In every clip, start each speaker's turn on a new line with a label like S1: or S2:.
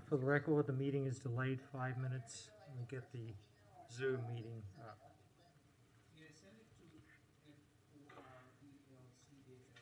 S1: For the record, the meeting is delayed 5 minutes. We'll get the Zoom meeting up.
S2: Yeah, send it to FORELCALL.
S3: Hold on, wait, let me do that.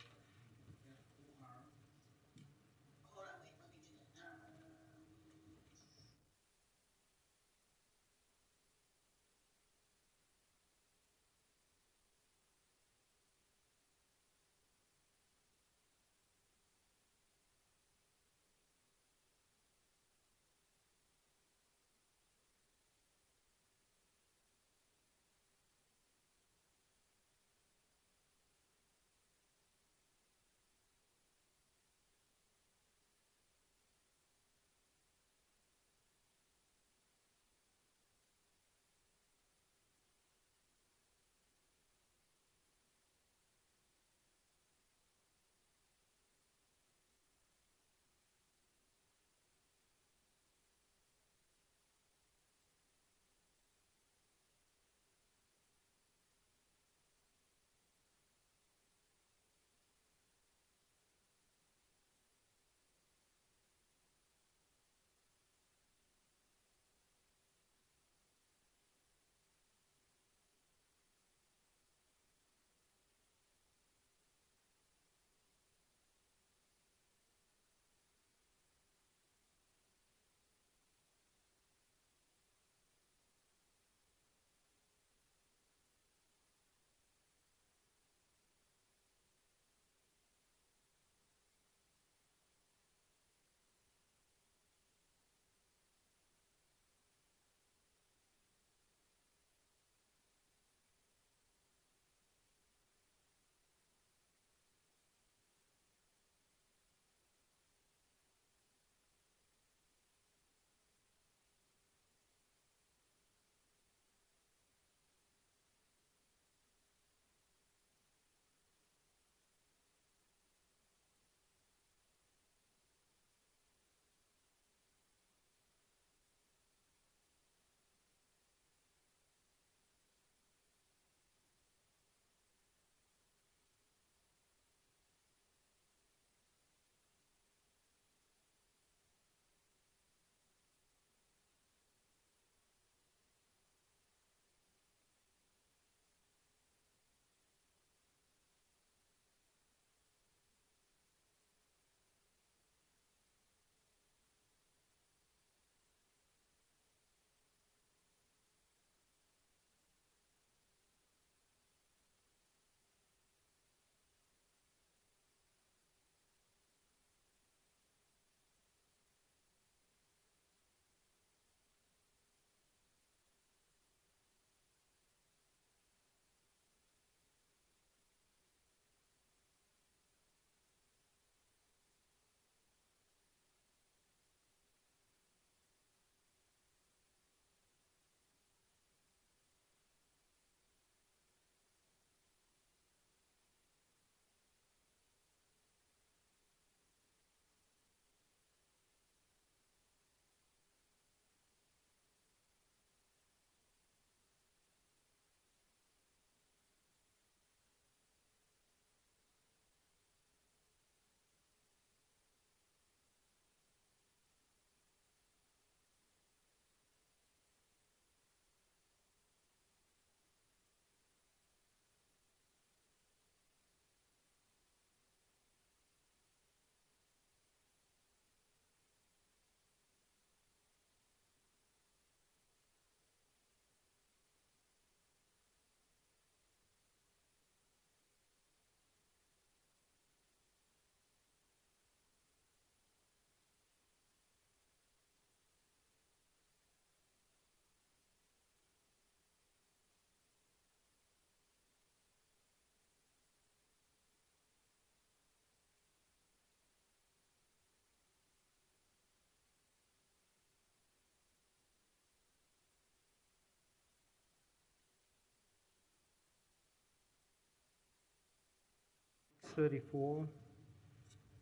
S1: .34,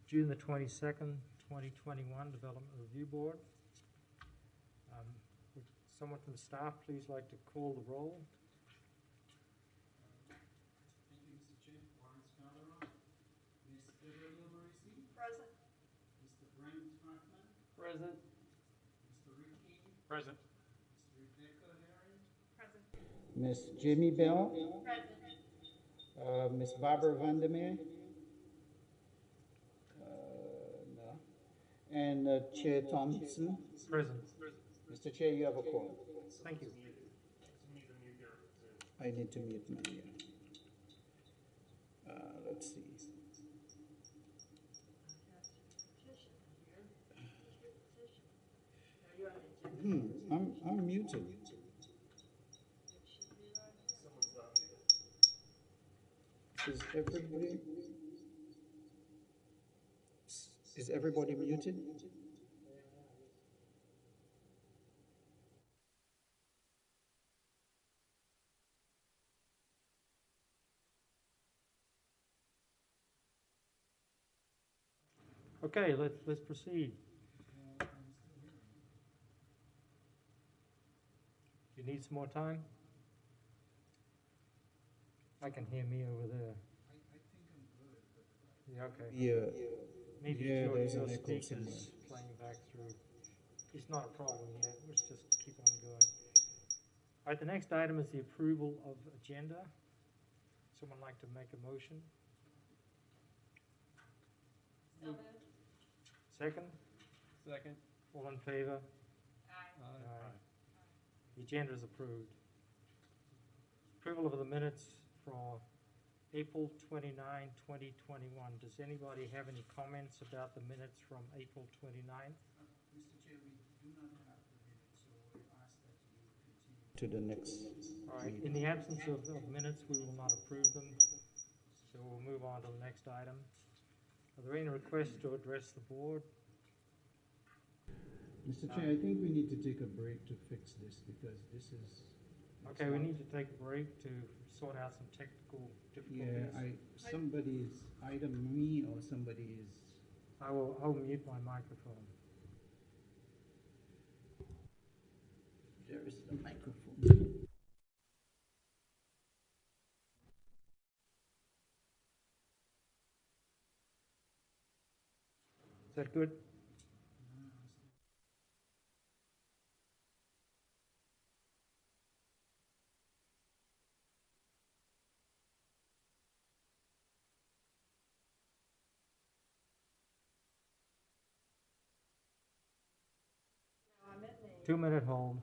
S1: June the 22nd, 2021, Development Review Board. Would someone from staff please like to call the roll?
S2: Thank you, Mr. Chair. Warren Scarborough. Ms. Gabriela Morisi.
S3: Present.
S2: Mr. Brent Hartman.
S4: Present.
S1: Present.
S2: Rebecca Herring,
S4: Miss Jamie Bell. Miss Barbara Vandermeer. No. And Chair Thompson.
S1: Present.
S4: Mr. Chair, you have a quorum.
S1: Thank you.
S4: I need to mute my. Let's see. I'm muted. Is everybody muted?
S1: Okay, let's proceed. You need some more time? I can hear me over there. Yeah, okay.
S4: Yeah.
S1: Maybe
S4: Yeah,
S1: your
S4: there's an echo
S1: speakers
S4: somewhere.
S1: playing back through. It's not a problem yet. Let's just keep on going. All right, the next item is the approval of agenda. Someone like to make a motion? Second?
S2: second.
S1: All in favor? Aye. The agenda is approved. Approval of the minutes for April 29, 2021. Does anybody have any comments about the minutes from April 29th?
S2: Mr. Chair, we do not have the minutes, so we ask that you continue.
S4: To the next.
S1: All right, in the absence of minutes, we will not approve them. So we'll move on to the next item. Are there any requests to address the board?
S4: Mr. Chair, I think we need to take a break to fix this because this is.
S1: Okay, we need to take a break to sort out some technical difficulties.
S4: Yeah, somebody is either me or somebody is.
S1: I'll mute my microphone.
S4: There is the microphone.
S1: Is that good? No, 2-minute hold.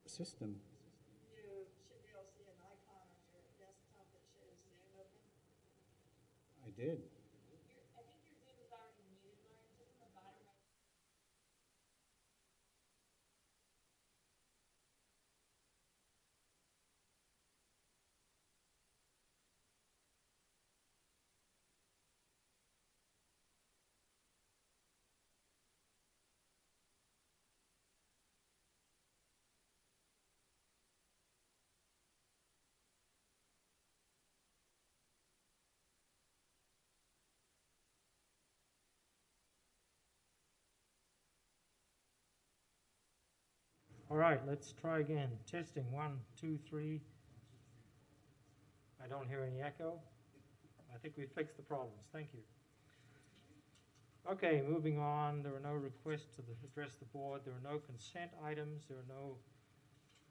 S4: System.
S3: You should be able to see an icon on your desktop that shows Zoom open.
S4: I did.
S3: I think your Zoom is already muted, Lauren, just in the bottom right.
S1: All right, let's try again. Testing, 1, 2, 3. I don't hear any echo. I think we fixed the problems. Thank you. Okay, moving on. There are no requests to address the board. There are no consent items. There are no,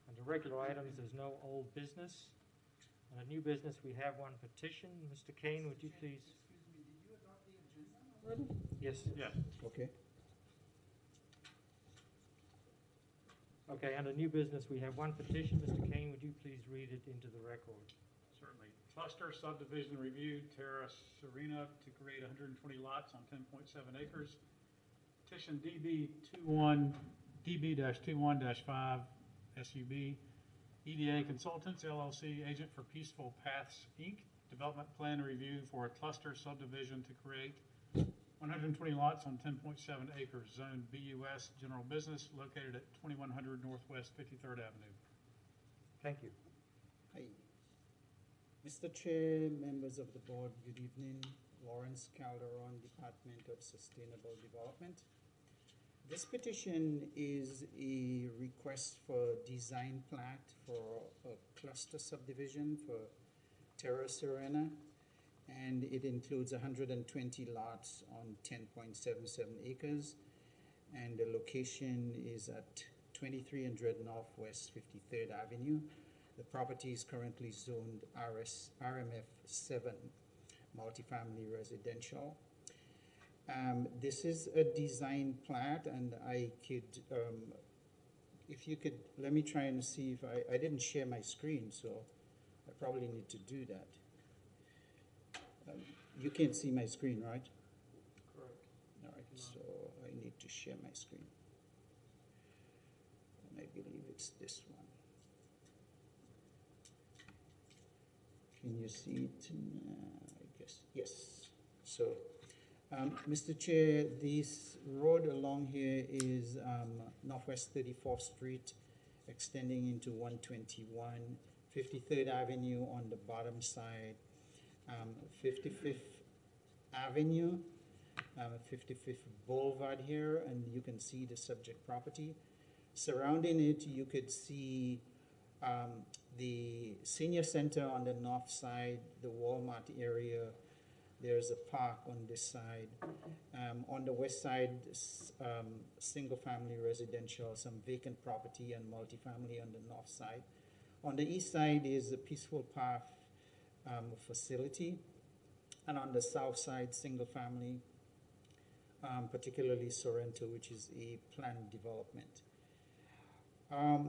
S1: under regular items, there's no old business. Under new business, we have one petition. Mr. Kane, would you please?
S2: Excuse me, did you adopt the agenda already?
S1: Yes.
S5: Yes,
S4: Okay.
S1: Okay, under new business, we have one petition. Mr. Kane, would you please read it into the record?
S5: certainly. Cluster subdivision review, Terra Serena, to create 120 lots on 10.7 acres. Petition DB-21-5 SUB, EDA Consultants LLC, agent for Peaceful Paths, Inc., development plan review for a cluster subdivision to create 120 lots on 10.7 acres, zone BUS, general business, located at 2100 Northwest 53rd Avenue.
S1: Thank you.
S6: Hi. Mr. Chair, members of the board, good evening. Lawrence Calderon, Department of Sustainable Development. This petition is a request for design plat for a cluster subdivision for Terra Serena, and it includes 120 lots on 10.77 acres, and the location is at 2300 Northwest 53rd Avenue. The property is currently zoned RMF 7, multifamily residential. This is a design plat, and I could, if you could, let me try and see if I didn't share my screen, so I probably need to do that. You can't see my screen, right?
S1: Correct.
S6: All right, so I need to share my screen. And I believe it's this one. Can you see it now? I guess, yes. So, Mr. Chair, this road along here is Northwest 34th Street, extending into 121, 53rd Avenue on the bottom side, 55th Avenue, 55th Boulevard here, and you can see the subject property. Surrounding it, you could see the senior center on the north side, the Walmart area. There's a park on this side. On the west side, single family residential, some vacant property and multifamily on the north side. On the east side is a Peaceful Path facility. And on the south side, single family, particularly Sorrento, which is a planned development. Let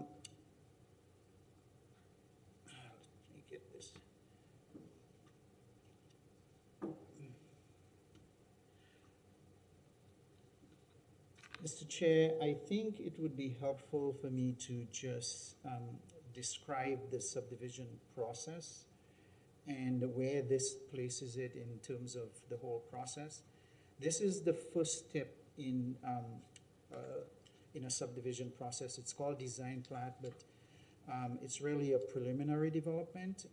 S6: me get this. Mr. Chair, I think it would be helpful for me to just describe the subdivision process and where this places it in terms of the whole process. This is the first step in a subdivision process. It's called design plat, but it's really a preliminary development.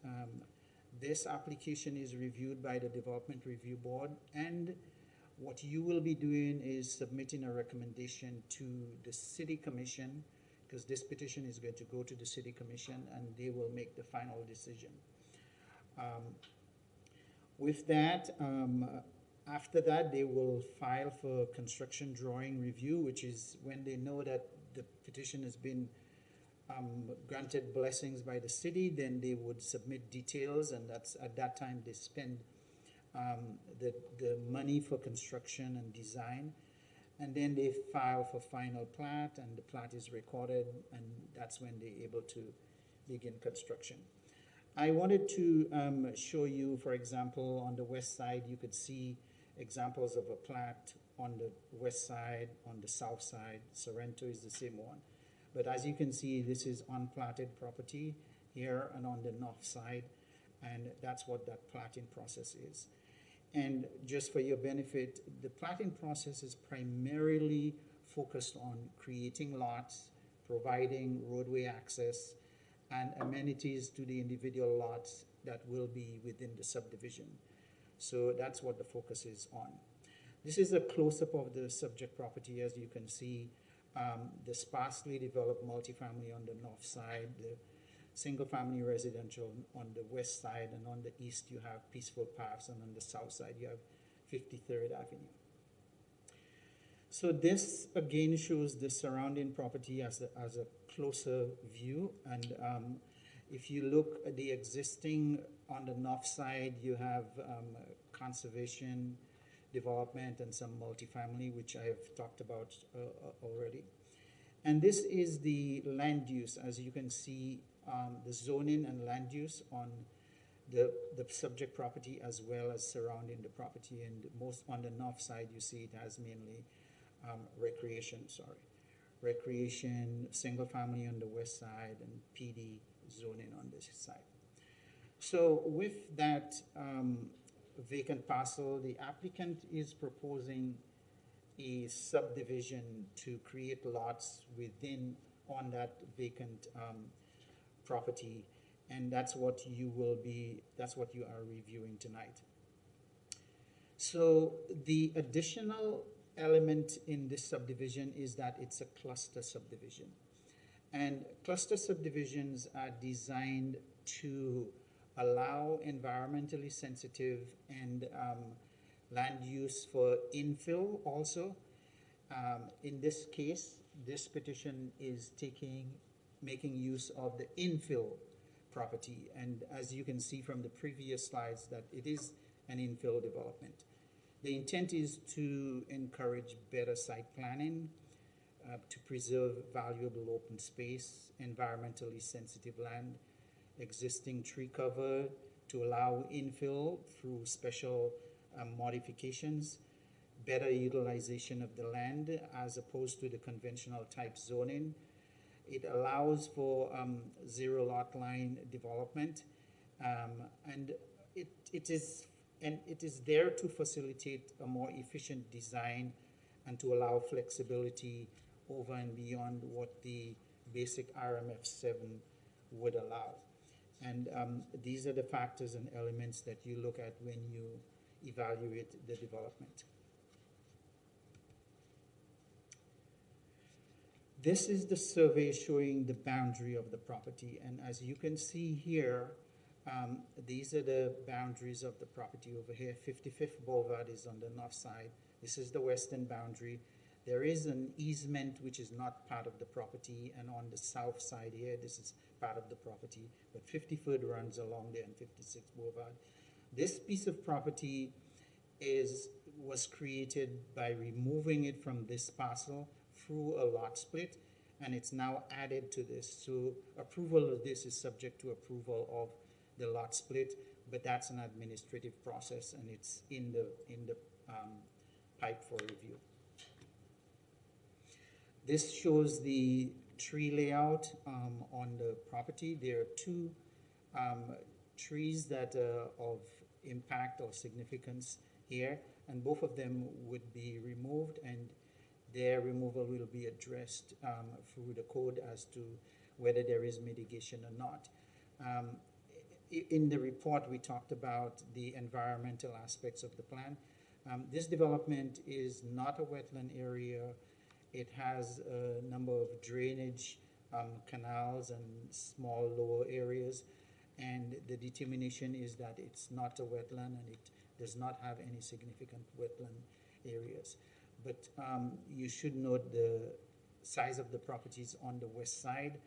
S6: This application is reviewed by the Development Review Board, and what you will be doing is submitting a recommendation to the City Commission, because this petition is going to go to the City Commission and they will make the final decision. With that, after that, they will file for construction drawing review, which is when they know that the petition has been granted blessings by the city, then they would submit details, and that's at that time they spend the money for construction and design, and then they file for final plat, and the plat is recorded, and that's when they're able to begin construction. I wanted to show you, for example, on the west side, you could see examples of a plat on the west side, on the south side. Sorrento is the same one. But as you can see, this is unplatted property here and on the north side, and that's what that platting process is. And just for your benefit, the platting process is primarily focused on creating lots, providing roadway access, and amenities to the individual lots that will be within the subdivision. So that's what the focus is on. This is a close-up of the subject property. As you can see, The sparsely developed multifamily on the north side, the single-family residential on the west side, and on the east you have Peaceful Paths, and on the south side you have 53rd Avenue. So this again shows the surrounding property as a closer view, and if you look at the existing on the north side, you have conservation, development, and some multifamily, which I have talked about already. And this is the land use. As you can see, the zoning and land use on the subject property as well as surrounding the property. And most on the north side, you see it has mainly recreation, single family on the west side, and PD zoning on this side. So with that vacant parcel, the applicant is proposing a subdivision to create lots within on that vacant property, and that's what you are reviewing tonight. So the additional element in this subdivision is that it's a cluster subdivision, and cluster subdivisions are designed to allow environmentally sensitive and land use for infill also. In this case, this petition is making use of the infill property, and as you can see from the previous slides that it is an infill development. The intent is to encourage better site planning, to preserve valuable open space, environmentally sensitive land, existing tree cover, to allow infill through special modifications, better utilization of the land as opposed to the conventional type zoning. It allows for zero lot line development, and it is there to facilitate a more efficient design and to allow flexibility over and beyond what the basic RMF 7 would allow. And these are the factors and elements that you look at when you evaluate the development. This is the survey showing the boundary of the property, and as you can see here, these are the boundaries of the property over here. 55th Boulevard is on the north side. This is the western boundary. There is an easement which is not part of the property, and on the south side here, this is part of the property, but 50-foot runs along there on 56th Boulevard. This piece of property was created by removing it from this parcel through a lot split, and it's now added to this. So approval of this is subject to approval of the lot split, but that's an administrative process, and it's in the pipe for review. This shows the tree layout on the property. There are two trees that are of impact or significance here, and both of them would be removed, and their removal will be addressed through the code as to whether there is mitigation or not. In the report, we talked about the environmental aspects of the plan. This development is not a wetland area. It has a number of drainage canals and small lower areas, and the determination is that it's not a wetland and it does not have any significant wetland areas. But you should note the size of the properties on the west side.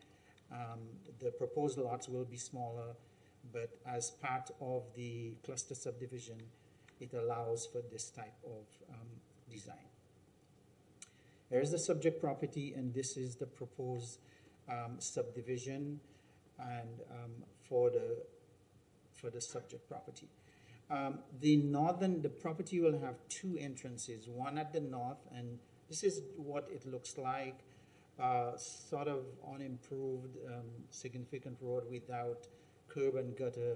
S6: The proposed lots will be smaller, but as part of the cluster subdivision, it allows for this type of design. There is the subject property, and this is the proposed subdivision, and for the subject property. The property will have two entrances, one at the north, and this is what it looks like, sort of unimproved, significant road without curb and gutter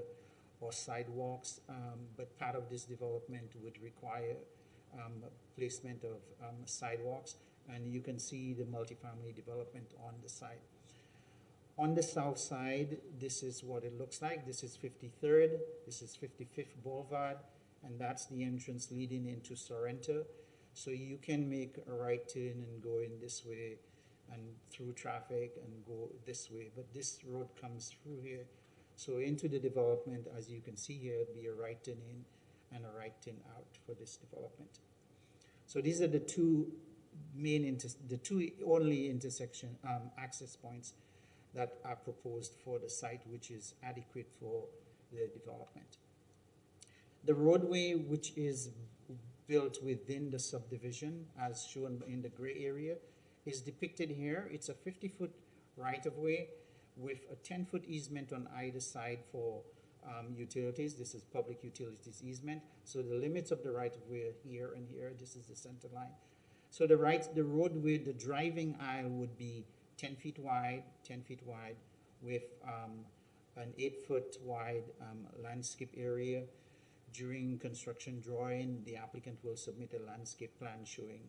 S6: or sidewalks, but part of this development would require placement of sidewalks, and you can see the multifamily development on the side. On the south side, this is what it looks like. This is 53rd, this is 55th Boulevard, and that's the entrance leading into Sorrento. So you can make a right turn and go in this way and through traffic and go this way, but this road comes through here. So into the development, as you can see here, it'll be a right turn in and a right turn out for this development. So these are the two the two only intersection access points that are proposed for the site, which is adequate for the development. The roadway, which is built within the subdivision, as shown in the gray area, is depicted here. It's a 50-foot right-of-way with a 10-foot easement on either side for utilities. This is public utilities easement. So the limits of the right-of-way are here and here. This is the center line. So the roadway, the driving aisle would be 10 feet wide, with an 8-foot wide landscape area. During construction drawing, the applicant will submit a landscape plan showing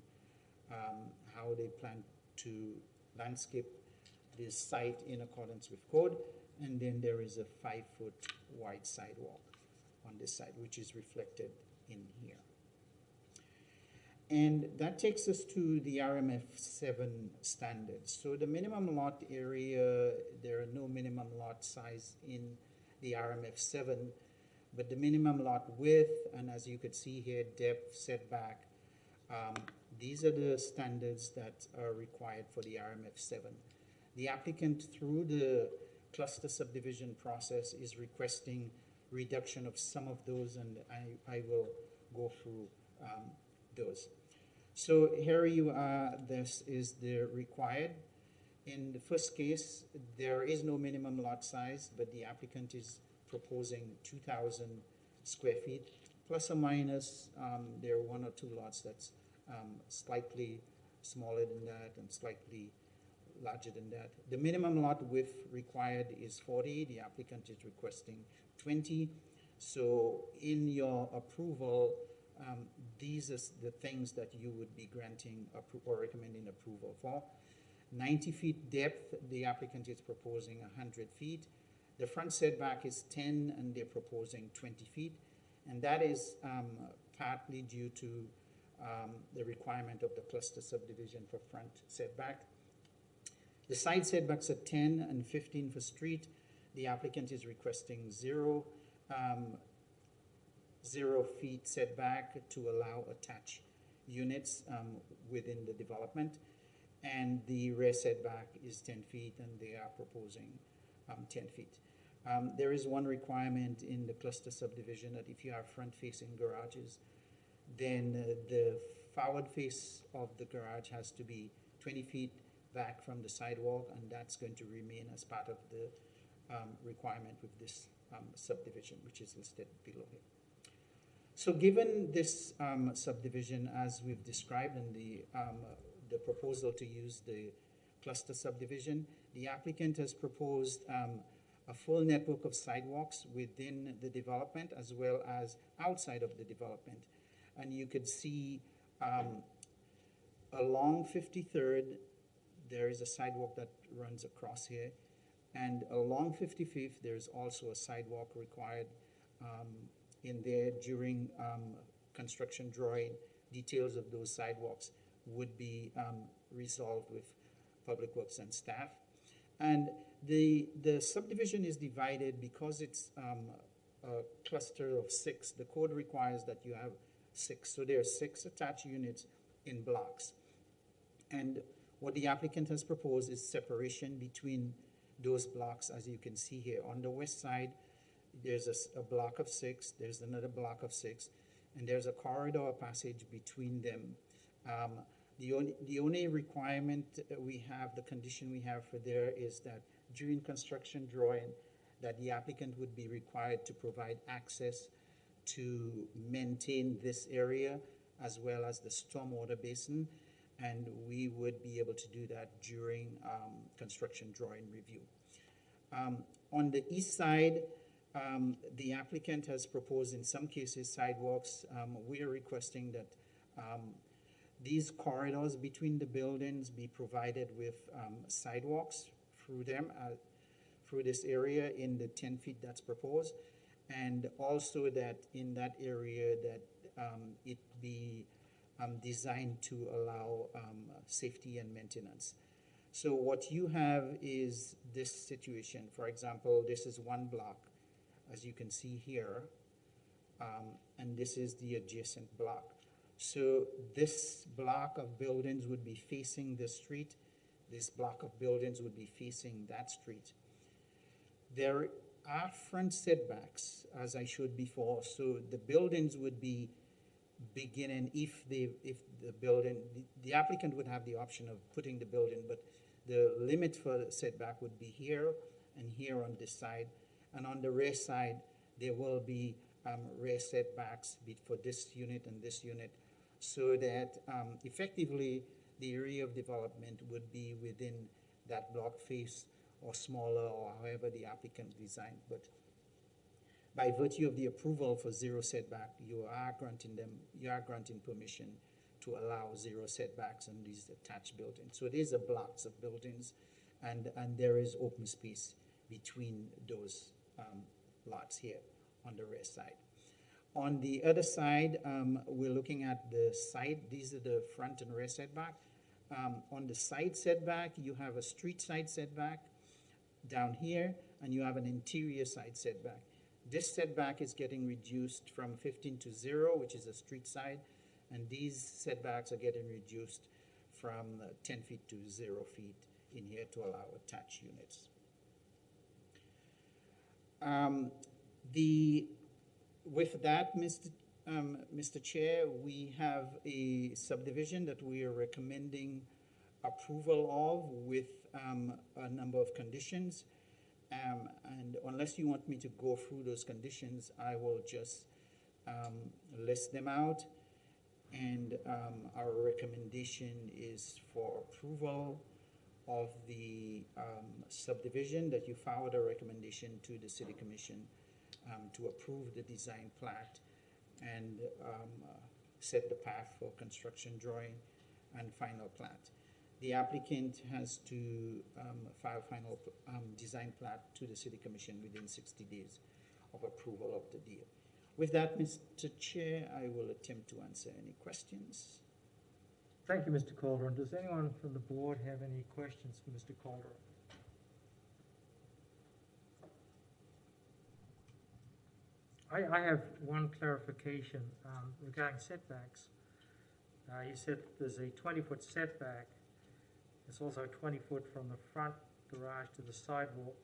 S6: how they plan to landscape this site in accordance with code. And then there is a 5-foot wide sidewalk on this side, which is reflected in here. And that takes us to the RMF7 standards. So the minimum lot area, there are no minimum lot size in the RMF7, but the minimum lot width, and as you could see here, depth, setback, these are the standards that are required for the RMF7. The applicant, through the cluster subdivision process, is requesting reduction of some of those, and I will go through those. So here you are, this is the required. In the first case, there is no minimum lot size, but the applicant is proposing 2,000 square feet, plus or minus. There are one or two lots that's slightly smaller than that and slightly larger than that. The minimum lot width required is 40. The applicant is requesting 20. So in your approval, these are the things that you would be granting or recommending approval for. 90 feet depth, the applicant is proposing 100 feet. The front setback is 10 and they're proposing 20 feet. And that is partly due to the requirement of the cluster subdivision for front setback. The side setbacks are 10 and 15 for street. The applicant is requesting 0 feet setback to allow attached units within the development. And the rear setback is 10 feet and they are proposing 10 feet. There is one requirement in the cluster subdivision that if you have front-facing garages, then the forward face of the garage has to be 20 feet back from the sidewalk, and that's going to remain as part of the requirement with this subdivision, which is listed below here. So given this subdivision as we've described in the proposal to use the cluster subdivision, the applicant has proposed a full network of sidewalks within the development as well as outside of the development. And you could see along 53rd, there is a sidewalk that runs across here. And along 55th, there's also a sidewalk required in there during construction drawing. Details of those sidewalks would be resolved with Public Works and staff. And the subdivision is divided because it's a cluster of 6. The code requires that you have 6. So there are 6 attached units in blocks. And what the applicant has proposed is separation between those blocks, as you can see here. On the west side, there's a block of 6, there's another block of 6, and there's a corridor passage between them. The only requirement we have, the condition we have for there is that during construction drawing, that the applicant would be required to provide access to maintain this area as well as the stormwater basin, and we would be able to do that during construction drawing review. On the east side, the applicant has proposed in some cases sidewalks. We are requesting that these corridors between the buildings be provided with sidewalks through them, through this area in the 10 feet that's proposed, and also that in that area that it be designed to allow safety and maintenance. So what you have is this situation. For example, this is one block, as you can see here, and this is the adjacent block. So this block of buildings would be facing the street. This block of buildings would be facing that street. There are front setbacks, as I showed before. So the buildings would be beginning, if the building, the applicant would have the option of putting the building, but the limit for the setback would be here and here on this side. And on the rear side, there will be rear setbacks for this unit and this unit, so that effectively the area of development would be within that block face or smaller, or however the applicant designed. But by virtue of the approval for zero setback, you are granting permission to allow zero setbacks on these attached buildings. So these are blocks of buildings, and there is open space between those lots here on the rear side. On the other side, we're looking at the side. These are the front and rear setback. On the side setback, you have a street side setback down here, and you have an interior side setback. This setback is getting reduced from 15 to 0, which is a street side, and these setbacks are getting reduced from 10 feet to 0 feet in here to allow attached units. With that, Mr. Chair, we have a subdivision that we are recommending approval of with a number of conditions. And unless you want me to go through those conditions, I will just list them out. And our recommendation is for approval of the subdivision, that you forward a recommendation to the City Commission to approve the design plat and set the path for construction drawing and final plat. The applicant has to file final design plat to the City Commission within 60 days of approval of the deal. With that, Mr. Chair, I will attempt to answer any questions.
S1: Thank you, Mr. Calderon. Does anyone from the board have any questions for Mr. Calderon? I have one clarification regarding setbacks. You said there's a 20-foot setback. It's also 20 foot from the front garage to the sidewalk.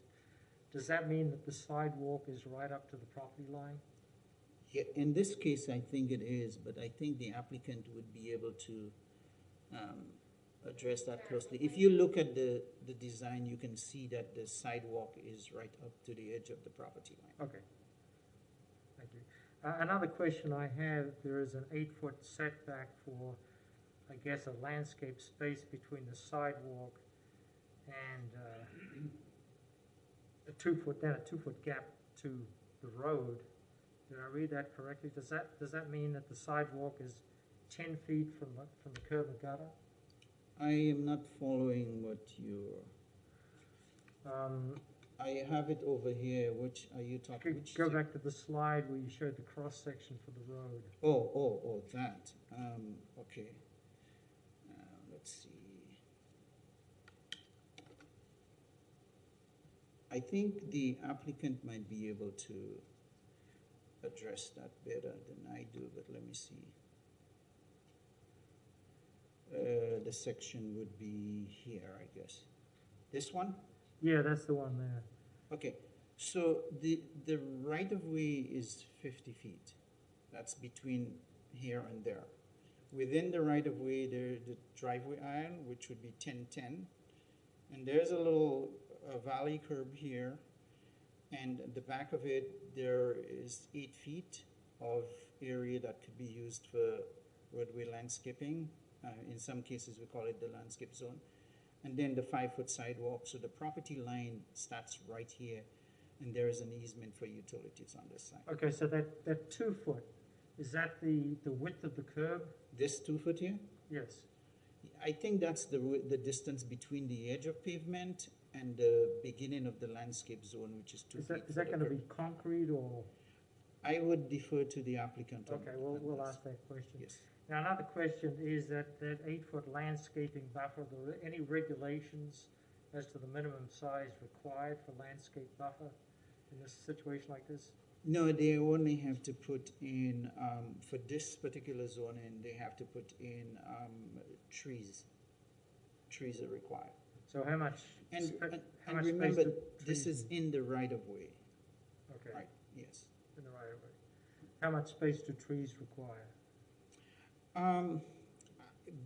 S1: Does that mean that the sidewalk is right up to the property line?
S6: Yeah, in this case, I think it is, but I think the applicant would be able to address that closely. If you look at the design, you can see that the sidewalk is right up to the edge of the property line.
S1: Okay. Thank you. Another question I have, there is an 8-foot setback for, I guess, a landscape space between the sidewalk and a 2-foot gap to the road. Did I read that correctly? Does that mean that the sidewalk is 10 feet from the curb and gutter?
S6: I am not following what you're... I have it over here. Which are you talking?
S1: Go back to the slide where you showed the cross section for the road.
S6: Oh, that. Okay. Let's see. I think the applicant might be able to address that better than I do, but let me see. The section would be here, I guess. This one?
S1: Yeah, that's the one there.
S6: Okay, so the right-of-way is 50 feet. That's between here and there. Within the right-of-way, there's the driveway aisle, which would be 10-10. And there's a little valley curb here. And at the back of it, there is 8 feet of area that could be used for roadway landscaping. In some cases, we call it the landscape zone. And then the 5-foot sidewalk. So the property line starts right here, and there is an easement for utilities on this side.
S1: Okay, so that 2 foot, is that the width of the curb?
S6: This 2 foot here?
S1: Yes.
S6: I think that's the distance between the edge of pavement and the beginning of the landscape zone, which is 2 feet.
S1: Is that going to be concrete or?
S6: I would defer to the applicant. on-
S1: Okay,
S6: on
S1: we'll
S6: this.
S1: ask that question.
S6: Yes.
S1: Now, another question is that 8-foot landscaping buffer, are there any regulations as to the minimum size required for landscape buffer in this situation like this?
S6: No, they only have to put in, for this particular zoning, they have to put in trees. Trees are required.
S1: So how much?
S6: And,
S1: spa-
S6: and,
S1: how
S6: and
S1: much space
S6: remember,
S1: do
S6: this
S1: trees
S6: is
S1: need?
S6: in the right of way,
S1: Okay,
S6: right? Yes.
S1: in the right of way. How much space do trees require?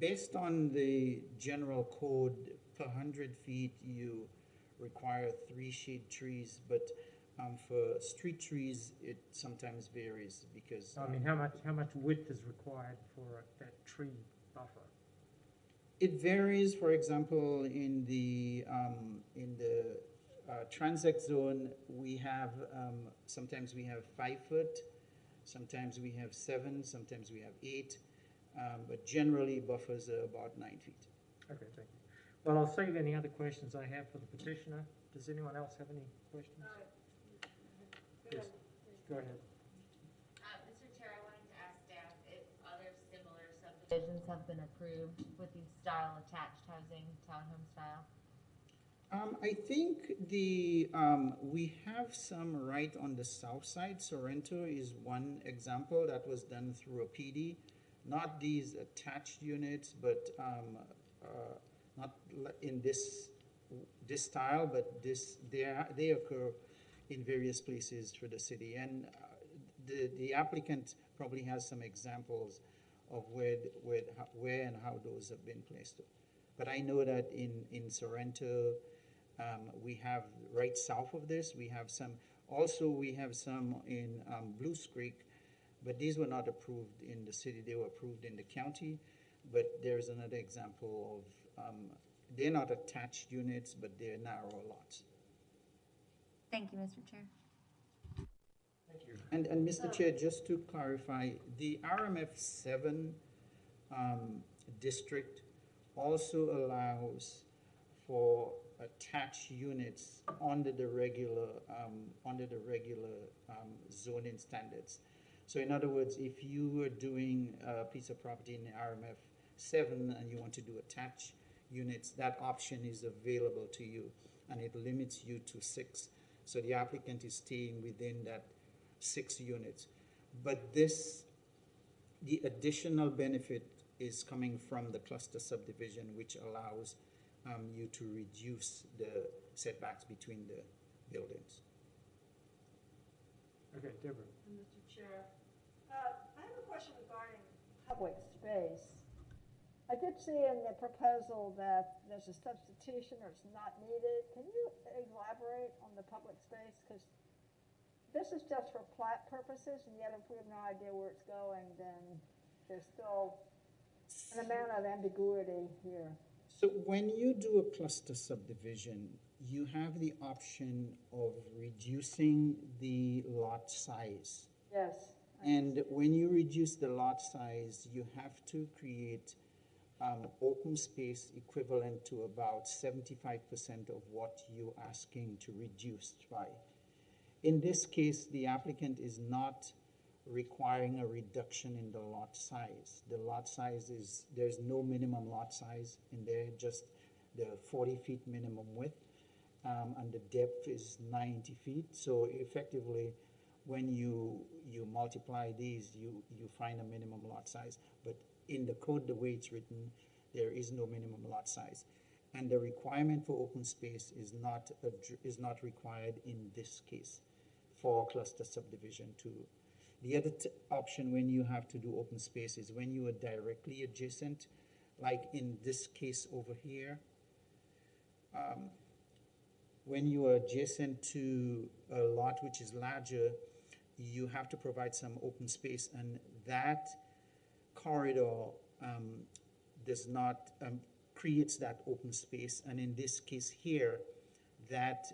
S6: Based on the general code, per 100 feet, you require 3 shade trees, but for street trees, it sometimes varies because.
S1: I mean, how much width is required for that tree buffer?
S6: It varies. For example, in the transect zone, we have sometimes we have 5 foot, sometimes we have 7, sometimes we have 8, but generally buffers are about 9 feet.
S1: Okay, thank you. Well, I'll save any other questions I have for the petitioner. Does anyone else have any questions? Yes, go ahead.
S7: Mr. Chair, I wanted to ask staff if other similar subdivisions have been approved with these style attached housing, townhome style.
S6: I think we have some right on the south side. Sorrento is one example that was done through a PD. Not these attached units, but not in this style, but they occur in various places for the city. And the applicant probably has some examples of where and how those have been placed. But I know that in Sorrento, we have right south of this, we have some. Also, we have some in Blues Creek, but these were not approved in the city. They were approved in the county. But there's another example of, they're not attached units, but they're narrow lots.
S7: Thank you, Mr. Chair.
S1: Thank you.
S6: And Mr. Chair, just to clarify, the RMF 7 district also allows for attached units under the regular zoning standards. So in other words, if you were doing a piece of property in the RMF 7 and you want to do attached units, that option is available to you, and it limits you to 6. So the applicant is staying within that 6 units. But the additional benefit is coming from the cluster subdivision, which allows you to reduce the setbacks between the buildings.
S1: Okay, Deborah.
S3: Mr. Chair, I have a question regarding public space. I did see in the proposal that there's a substitution or it's not needed. Can you elaborate on the public space? Because this is just for plat purposes, and yet if we have no idea where it's going, then there's still an amount of ambiguity here.
S6: So when you do a cluster subdivision, you have the option of reducing the lot size.
S3: Yes.
S6: And when you reduce the lot size, you have to create open space equivalent to about 75% of what you're asking to reduce by. In this case, the applicant is not requiring a reduction in the lot size. The lot size is, there's no minimum lot size in there, just the 40 feet minimum width, and the depth is 90 feet. So effectively, when you multiply these, you find a minimum lot size. But in the code, the way it's written, there is no minimum lot size. And the requirement for open space is not required in this case for cluster subdivision 2. The other option when you have to do open space is when you are directly adjacent, like in this case over here. When you are adjacent to a lot which is larger, you have to provide some open space, and that corridor does not creates that open space. And in this case here, that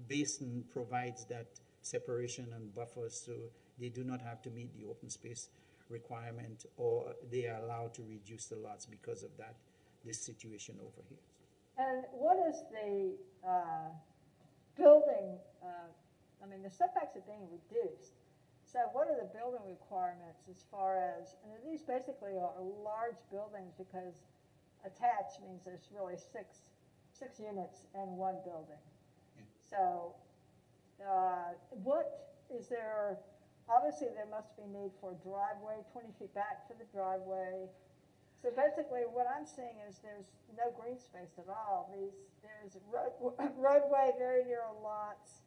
S6: basin provides that separation and buffer, so they do not have to meet the open space requirement, or they are allowed to reduce the lots because of that, this situation over here.
S3: And what is the building, I mean, the setbacks are being reduced. So what are the building requirements as far as, and these basically are large buildings because attached means there's really six units in one building.
S6: Yeah.
S3: So, what is there, obviously there must be need for a driveway, 20 feet back for the driveway. So basically what I'm seeing is there's no green space at all. There's roadway very narrow lots,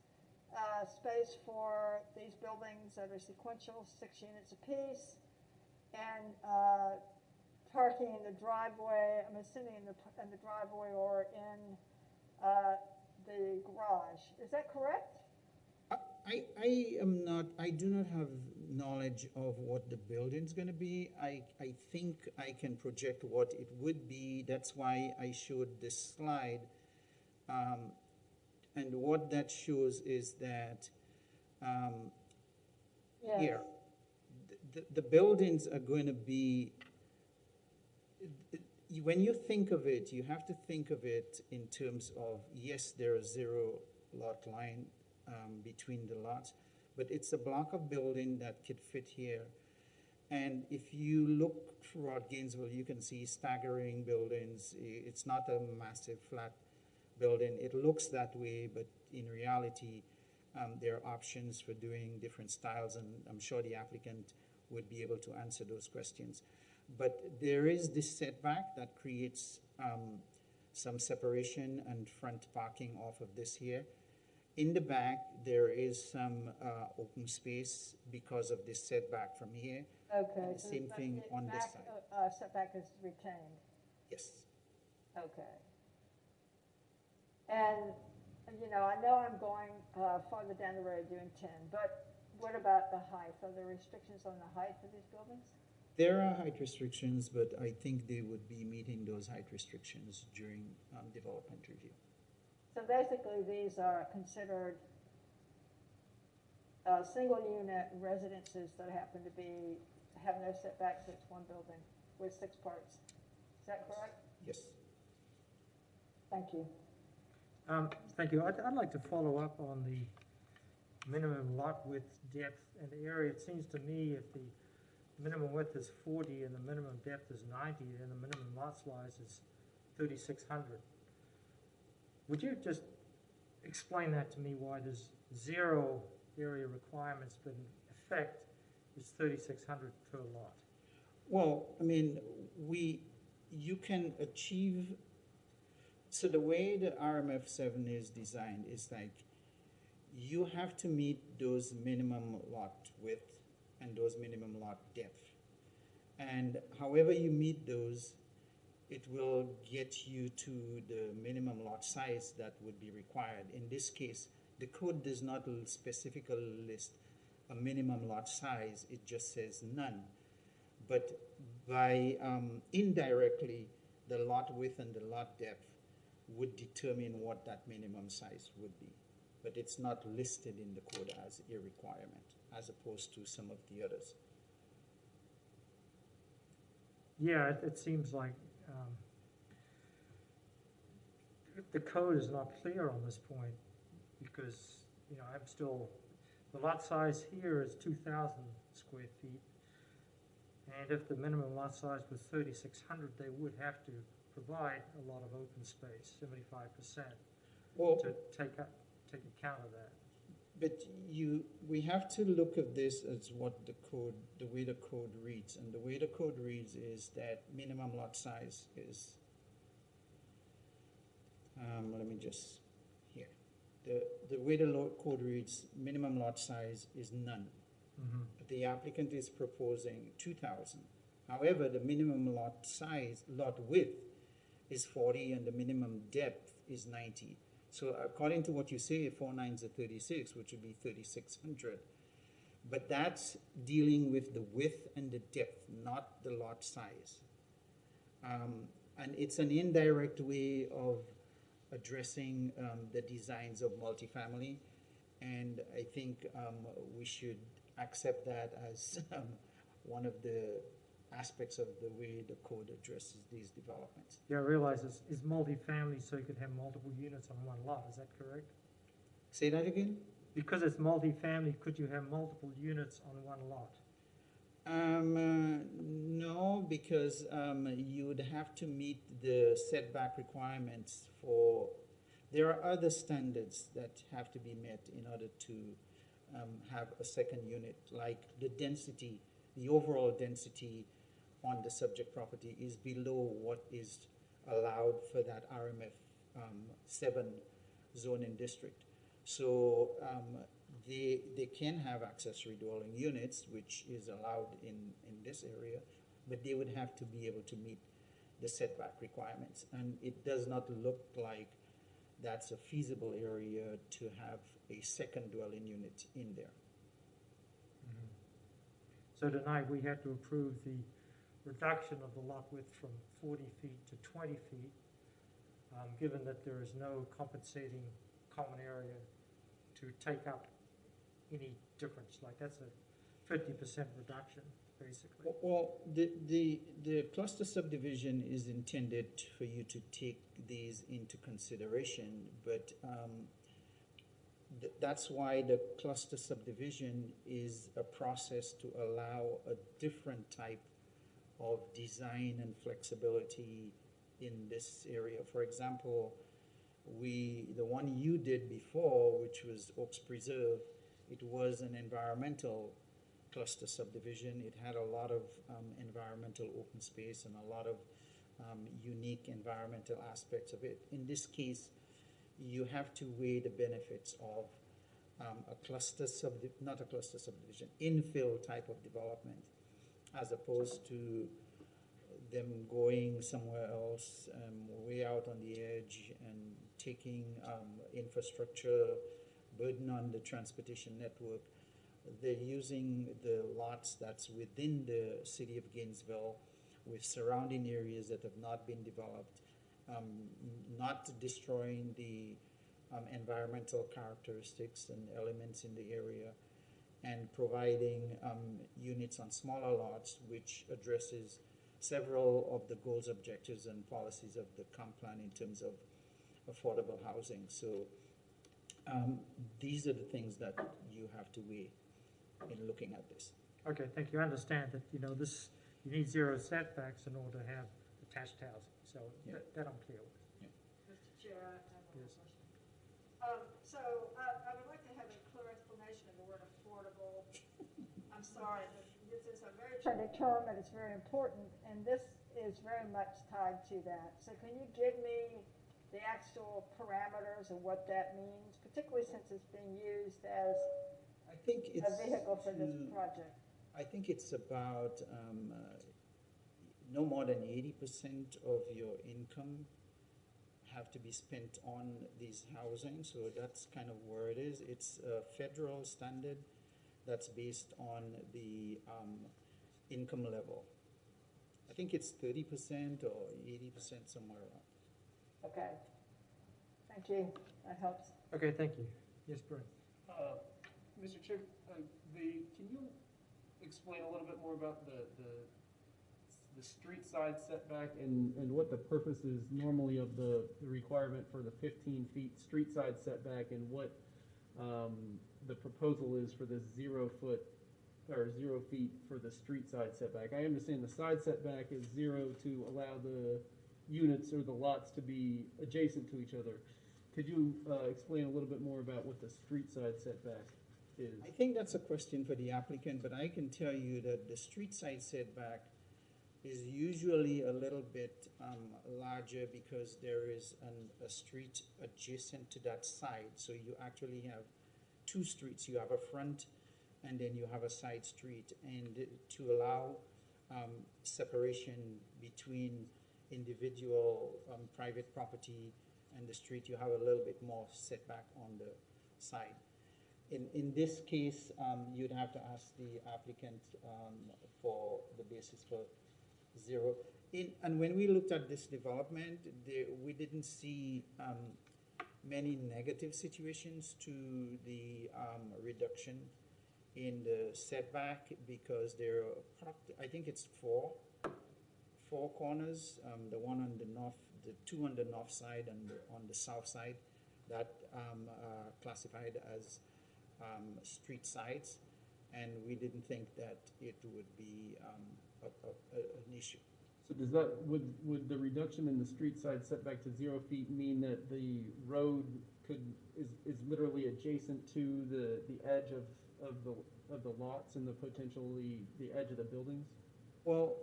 S3: space for these buildings that are sequential, 6 units apiece, and parking in the driveway, I'm assuming in the driveway or in the garage. Is that correct?
S6: I do not have knowledge of what the building's gonna be. I think I can project what it would be. That's why I showed this slide. And what that shows is that,
S3: Yes.
S6: here, the buildings are going to be, when you think of it, you have to think of it in terms of, yes, there is 0 lot line between the lots, but it's a block of building that could fit here. And if you look throughout Gainesville, you can see staggering buildings. It's not a massive flat building. It looks that way, but in reality, there are options for doing different styles, and I'm sure the applicant would be able to answer those questions. But there is this setback that creates some separation and front parking off of this here. In the back, there is some open space because of this setback from here.
S3: Okay.
S6: And the same thing on this side.
S3: Setback is retained.
S6: Yes.
S3: Okay. And, you know, I know I'm going farther down the road doing 10, but what about the height? Are there restrictions on the height for these buildings?
S6: There are height restrictions, but I think they would be meeting those height restrictions during development review.
S3: So basically, these are considered single-unit residences that happen to have no setbacks. It's one building with 6 parts. Is that correct?
S6: Yes.
S3: Thank you.
S1: Thank you. I'd like to follow up on the minimum lot width, depth, and area. It seems to me if the minimum width is 40 and the minimum depth is 90, then the minimum lot size is 3,600. Would you just explain that to me, why there's 0 area requirements, but in effect is 3,600 per lot?
S6: Well, I mean, you can achieve, so the way the RMF7 is designed is like, you have to meet those minimum lot width and those minimum lot depth. And however you meet those, it will get you to the minimum lot size that would be required. In this case, the code does not specifically list a minimum lot size, it just says none. But by indirectly, the lot width and the lot depth would determine what that minimum size would be. But it's not listed in the code as a requirement, as opposed to some of the others.
S1: Yeah, it seems like the code is not clear on this point because, you know, the lot size here is 2,000 square feet. And if the minimum lot size was 3,600, they would have to provide a lot of open space, 75%,
S6: Well,
S1: to take account of that.
S6: but we have to look at this as what the way the code reads. And the way the code reads is that minimum lot size is, let me just, here. The way the code reads, minimum lot size is none.
S1: Mm-hmm.
S6: The applicant is proposing 2,000. However, the minimum lot size, lot width is 40 and the minimum depth is 90. So according to what you say, 4 nines are 36, which would be 3,600. But that's dealing with the width and the depth, not the lot size. And it's an indirect way of addressing the designs of multifamily. And I think we should accept that as one of the aspects of the way the code addresses these developments.
S1: Yeah, I realize it's multifamily, so you could have multiple units on one lot. Is that correct?
S6: Say that again?
S1: because it's multifamily, could you have multiple units on one lot?
S6: No, because you would have to meet the setback requirements for, there are other standards that have to be met in order to have a second unit, like the density, the overall density on the subject property is below what is allowed for that RMF 7 zoning district. So they can have accessory dwelling units, which is allowed in this area, but they would have to be able to meet the setback requirements. And it does not look like that's a feasible area to have a second dwelling unit in there.
S1: So tonight, we had to approve the reduction of the lot width from 40 feet to 20 feet, given that there is no compensating common area to take up any difference. Like, that's a 50% reduction, basically.
S6: Well, the cluster subdivision is intended for you to take these into consideration, but that's why the cluster subdivision is a process to allow a different type of design and flexibility in this area. For example, the one you did before, which was Oaks Preserve, it was an environmental cluster subdivision. It had a lot of environmental open space and a lot of unique environmental aspects of it. In this case, you have to weigh the benefits of not a cluster subdivision, infill type of development, as opposed to them going somewhere else, way out on the edge, and taking infrastructure burden on the transportation network. They're using the lots that's within the city of Gainesville with surrounding areas that have not been developed, not destroying the environmental characteristics and elements in the area, and providing units on smaller lots, which addresses several of the goals, objectives, and policies of the comp plan in terms of affordable housing. So these are the things that you have to weigh in looking at this.
S1: Okay, thank you. I understand that, you need zero setbacks in order to have attached housing, so
S6: Yeah.
S1: that I'm clear with.
S3: Mr. Chair, I have one
S1: Yes.
S3: question. So I would like to have a clear explanation of the word affordable. I'm sorry, but this is a very trendy term and it's very important, and this is very much tied to that. So can you give me the actual parameters of what that means, particularly since it's being used as
S6: I think
S3: a
S6: it's
S3: vehicle for this project?
S6: I think it's about no more than 80% of your income have to be spent on these housing. So that's kind of where it is. It's a federal standard that's based on the income level. I think it's 30% or 80%, somewhere around.
S3: Okay. Thank you. That helps.
S1: Okay, thank you. Yes, Brent?
S8: Mr. Chair, can you explain a little bit more about the street side setback and what the purpose is normally of the requirement for the 15 feet street side setback, and what the proposal is for the 0 feet for the street side setback? I understand the side setback is 0 to allow the units or the lots to be adjacent to each other. Could you explain a little bit more about what the street side setback is?
S6: I think that's a question for the applicant, but I can tell you that the street side setback is usually a little bit larger because there is a street adjacent to that side. So you actually have two streets. You have a front and then you have a side street. And to allow separation between individual private property and the street, you have a little bit more setback on the side. In this case, you'd have to ask the applicant for the basis for 0. And when we looked at this development, we didn't see many negative situations to the reduction in the setback, because there are, I think it's four corners, the one on the north, the two on the north side and on the south side, that are classified as street sides, and we didn't think that it would be an issue.
S8: So does that, would the reduction in the street side setback to 0 feet mean that the road is literally adjacent to the edge of the lots and potentially the edge of the buildings?
S6: Well,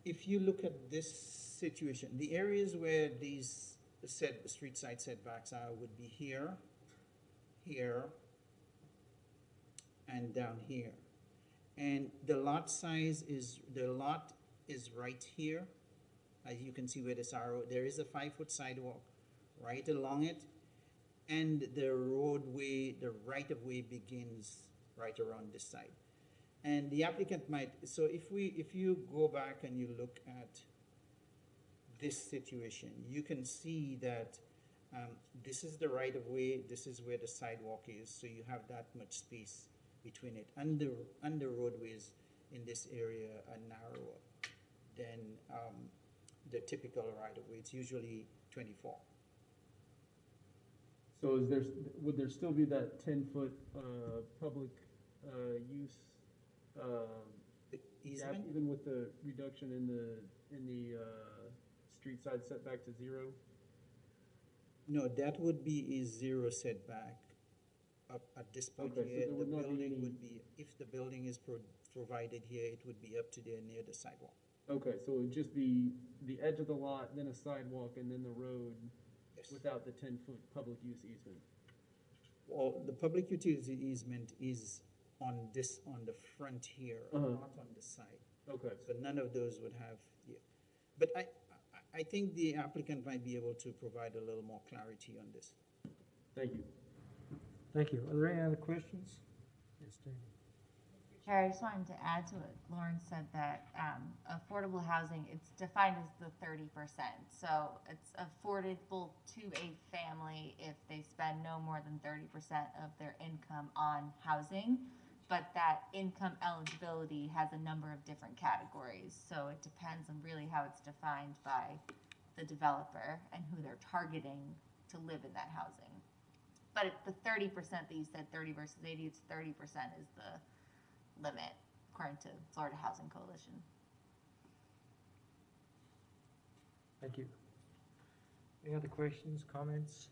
S6: if you look at this situation, the areas where these street side setbacks are would be here, here, and down here. And the lot is right here. As you can see where this arrow, there is a 5-foot sidewalk right along it. And the roadway, the right-of-way begins right around this side. And the applicant might, so if you go back and you look at this situation, you can see that this is the right-of-way, this is where the sidewalk is, so you have that much space between it. And the roadways in this area are narrower than the typical right-of-way. It's usually 24.
S8: So would there still be that 10-foot public use
S6: Easement?
S8: gap, even with the reduction in the street side setback to 0?
S6: No, that would be a 0 setback up at this point
S8: Okay, so
S6: here.
S8: there
S6: The
S8: would not be
S6: building
S8: any-
S6: would be, if the building is provided here, it would be up to there near the sidewalk.
S8: Okay, so it would just be the edge of the lot, then a sidewalk, and then the road
S6: Yes.
S8: without the 10-foot public use easement?
S6: Well, the public utility easement is on the front here, not on the side.
S8: Okay.
S6: So none of those would have, yeah. But I think the applicant might be able to provide a little more clarity on this.
S8: Thank you.
S1: Thank you. Are there any other questions? Yes, David.
S7: Mr. Chair, I just wanted to add to what Lauren said, that affordable housing, it's defined as the 30%. So it's affordable to a family if they spend no more than 30% of their income on housing. But that income eligibility has a number of different categories. So it depends on really how it's defined by the developer and who they're targeting to live in that housing. But it's the 30% that you said, 30 versus 80, it's 30% is the limit, according to Florida Housing Coalition.
S1: Thank you. Any other questions, comments?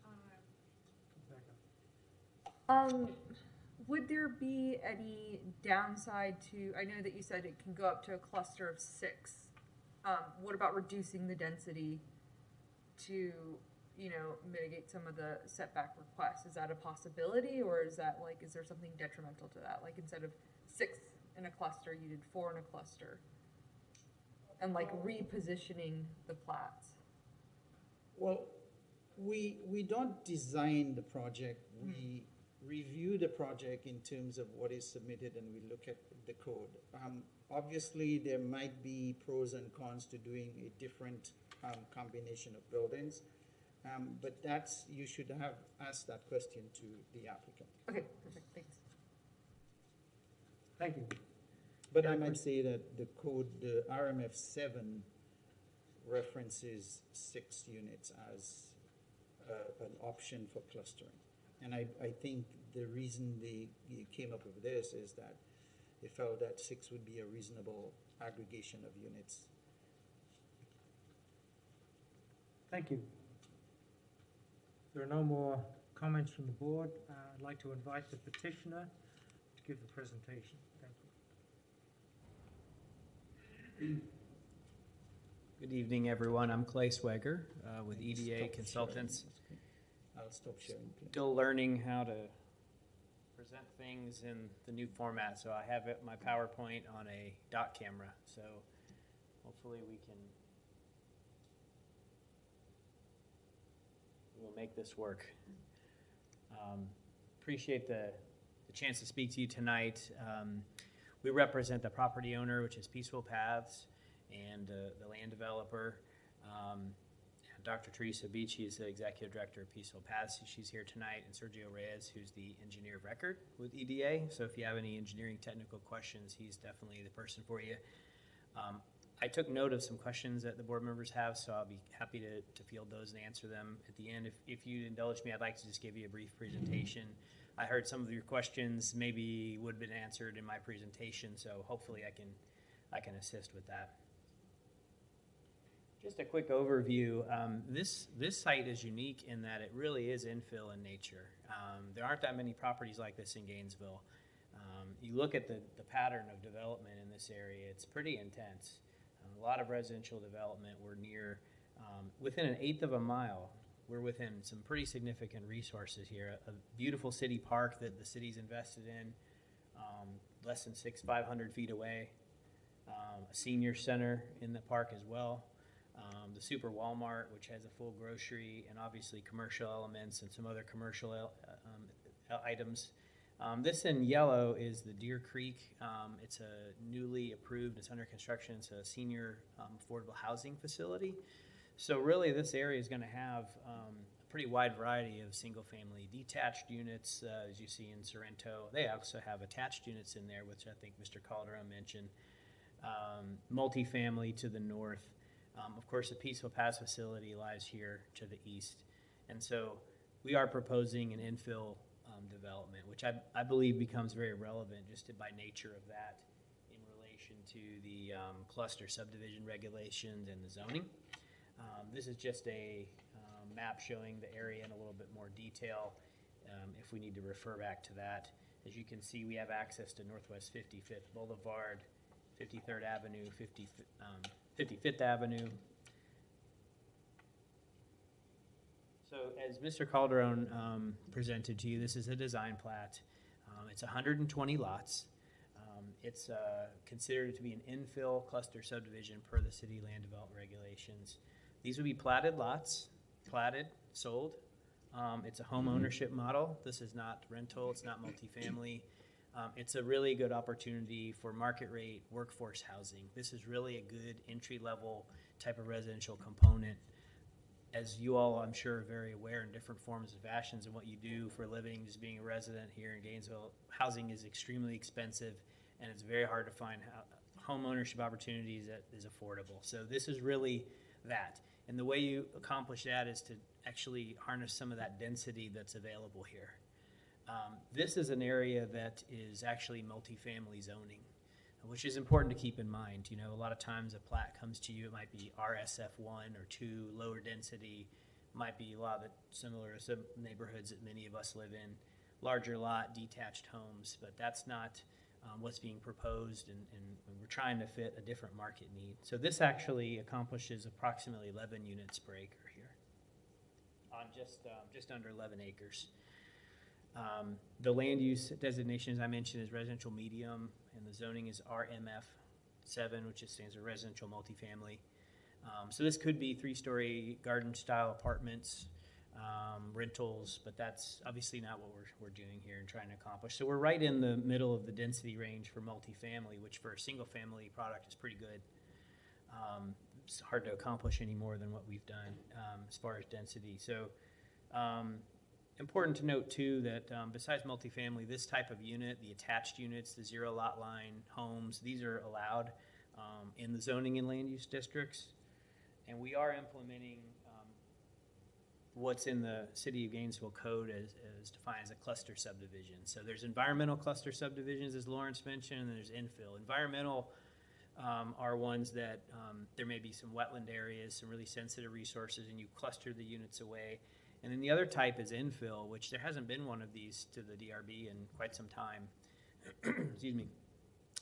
S9: Would there be any downside to, I know that you said it can go up to a cluster of 6. What about reducing the density to, mitigate some of the setback requests? Is that a possibility, or is that is there something detrimental to that? Like instead of 6 in a cluster, you did 4 in a cluster? And repositioning the plats?
S6: Well, we don't design the project. We review the project in terms of what is submitted, and we look at the code. Obviously, there might be pros and cons to doing a different combination of buildings, but you should have asked that question to the applicant.
S9: Okay, perfect, thanks.
S1: Thank you.
S6: But I might say that the code, the RMF 7 references 6 units as an option for clustering. And I think the reason they came up with this is that they felt that 6 would be a reasonable aggregation of units.
S1: Thank you. There are no more comments from the board. I'd like to invite the petitioner to give the presentation. Thank you.
S10: Good evening, everyone. I'm Clay Swagger with EDA
S6: Stop
S10: Consultants.
S6: sharing. I'll stop sharing, please.
S10: Still learning how to present things in the new format, so I have my PowerPoint on a dot camera, so hopefully we'll make this work. Appreciate the chance to speak to you tonight. We represent the property owner, which is Peaceful Paths, and the land developer. Dr. Teresa Beach, is the Executive Director of Peaceful Paths. She's here tonight, and Sergio Reyes, who's the Engineer of Record with EDA. So if you have any engineering technical questions, he's definitely the person for you. I took note of some questions that the board members have, so I'll be happy to field those and answer them at the end. If you indulge me, I'd like to just give you a brief presentation I heard some of your questions maybe would have been answered in my presentation, so hopefully I can assist with that. Just a quick overview. This site is unique in that it really is infill in nature. There aren't that many properties like this in Gainesville. You look at the pattern of development in this area, it's pretty intense. A lot of residential development. We're near, within an eighth of a mile, we're within some pretty significant resources here. A beautiful city park that the city's invested in, less than 500 feet away. A senior center in the park as well. The Super Walmart, which has a full grocery and obviously commercial elements and some other commercial items. This in yellow is the Deer Creek. It's a newly approved, it's under construction, it's a senior affordable housing facility. So really this area is going to have a pretty wide variety of single-family detached units, as you see in Sorrento. They also have attached units in there, which I think Mr. Calderon mentioned. Multifamily to the north. Of course, the Peaceful Paths facility lies here to the east. And so we are proposing an infill development, which I believe becomes very relevant just by nature of that in relation to the cluster subdivision regulations and the zoning. This is just a map showing the area in a little bit more detail if we need to refer back to that. As you can see, we have access to Northwest 55th Boulevard, 53rd Avenue, 55th Avenue. So as Mr. Calderon presented to you, this is a design plat. It's 120 lots. It's considered to be an infill cluster subdivision per the city land development regulations. These would be platted lots, platted, sold. It's a home ownership model. This is not rental, it's not multifamily. It's a really good opportunity for market rate workforce housing. This is really a good entry-level type of residential component. As you all, I'm sure, are very aware in different forms and fashions and what you do for a living, just being a resident here in Gainesville, housing is extremely expensive and it's very hard to find home ownership opportunities that is affordable. So this is really that. And the way you accomplish that is to actually harness some of that density that's available here. This is an area that is actually multifamily zoning, which is important to keep in mind. You know, a lot of times a plat comes to you, it might be RSF1 or 2, lower density, might be a lot of it similar to some neighborhoods that many of us live in, larger lot, detached homes, but that's not what's being proposed, and we're trying to fit a different market need. So this actually accomplishes approximately 11 units per acre here on just under 11 acres. The land use designation, as I mentioned, is residential medium, and the zoning is RMF7, which stands for residential multifamily. So this could be 3-story garden-style apartments, rentals, but that's obviously not what we're doing here and trying to accomplish. So we're right in the middle of the density range for multifamily, which for a single-family product is pretty good. It's hard to accomplish any more than what we've done as far as density. So important to note, too, that besides multifamily, this type of unit, the attached units, the zero lot line homes, these are allowed in the zoning and land use districts. And we are implementing what's in the City of Gainesville code as defined as a cluster subdivision. So there's environmental cluster subdivisions, as Lawrence mentioned, and there's infill. Environmental are ones that there may be some wetland areas, some really sensitive resources, and you cluster the units away. And then the other type is infill, which there hasn't been one of these to the DRB in quite some time. Excuse me.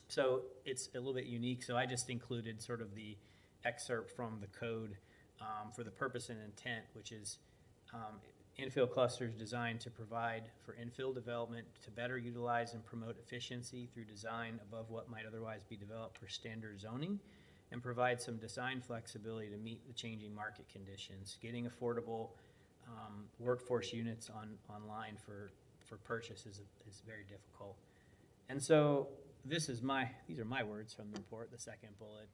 S10: So it's a little bit unique. So I just included sort of the excerpt from the code for the purpose and intent, which is infill clusters designed to provide for infill development to better utilize and promote efficiency through design above what might otherwise be developed for standard zoning, and provide some design flexibility to meet the changing market conditions. Getting affordable workforce units online for purchase is very difficult. And so these are my words from the report, the second bullet.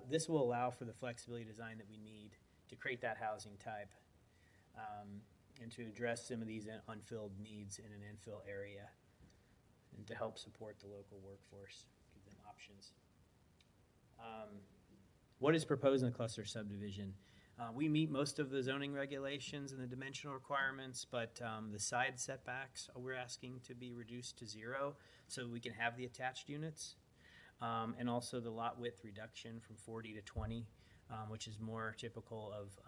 S10: This will allow for the flexibility design that we need to create that housing type and to address some of these unfilled needs in an infill area and to help support the local workforce, give them options. What is proposed in the cluster subdivision? We meet most of the zoning regulations and the dimensional requirements, but the side setbacks, we're asking to be reduced to 0 so we can have the attached units. And also the lot width reduction from 40 to 20, which is more typical of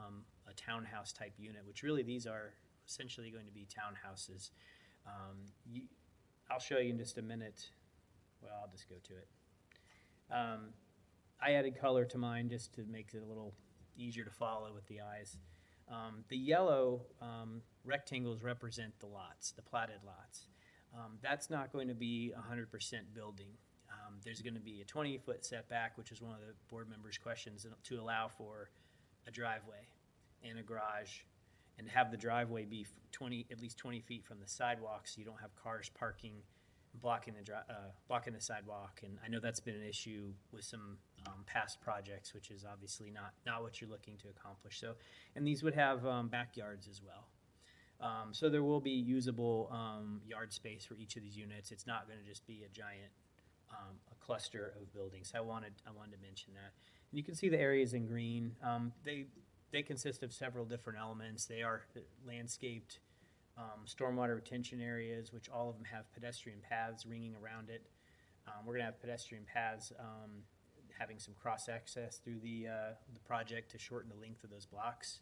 S10: a townhouse type unit, which really these are essentially going to be townhouses. I'll show you in just a minute. Well, I'll just go to it. I added color to mine just to make it a little easier to follow with the eyes. The yellow rectangles represent the lots, the platted lots. That's not going to be 100% building. There's going to be a 20-foot setback, which is one of the board members' questions, to allow for a driveway and a garage, and have the driveway be at least 20 feet from the sidewalk, so you don't have cars parking, blocking the sidewalk. And I know that's been an issue with some past projects, which is obviously not what you're looking to accomplish. So, and these would have backyards as well. So there will be usable yard space for each of these units. It's not going to just be a giant a cluster of buildings. I wanted to mention that. And you can see the areas in green. They consist of several different elements. They are landscaped stormwater retention areas, which all of them have pedestrian paths ringing around it. We're going to have pedestrian paths having some cross-access through the project to shorten the length of those blocks.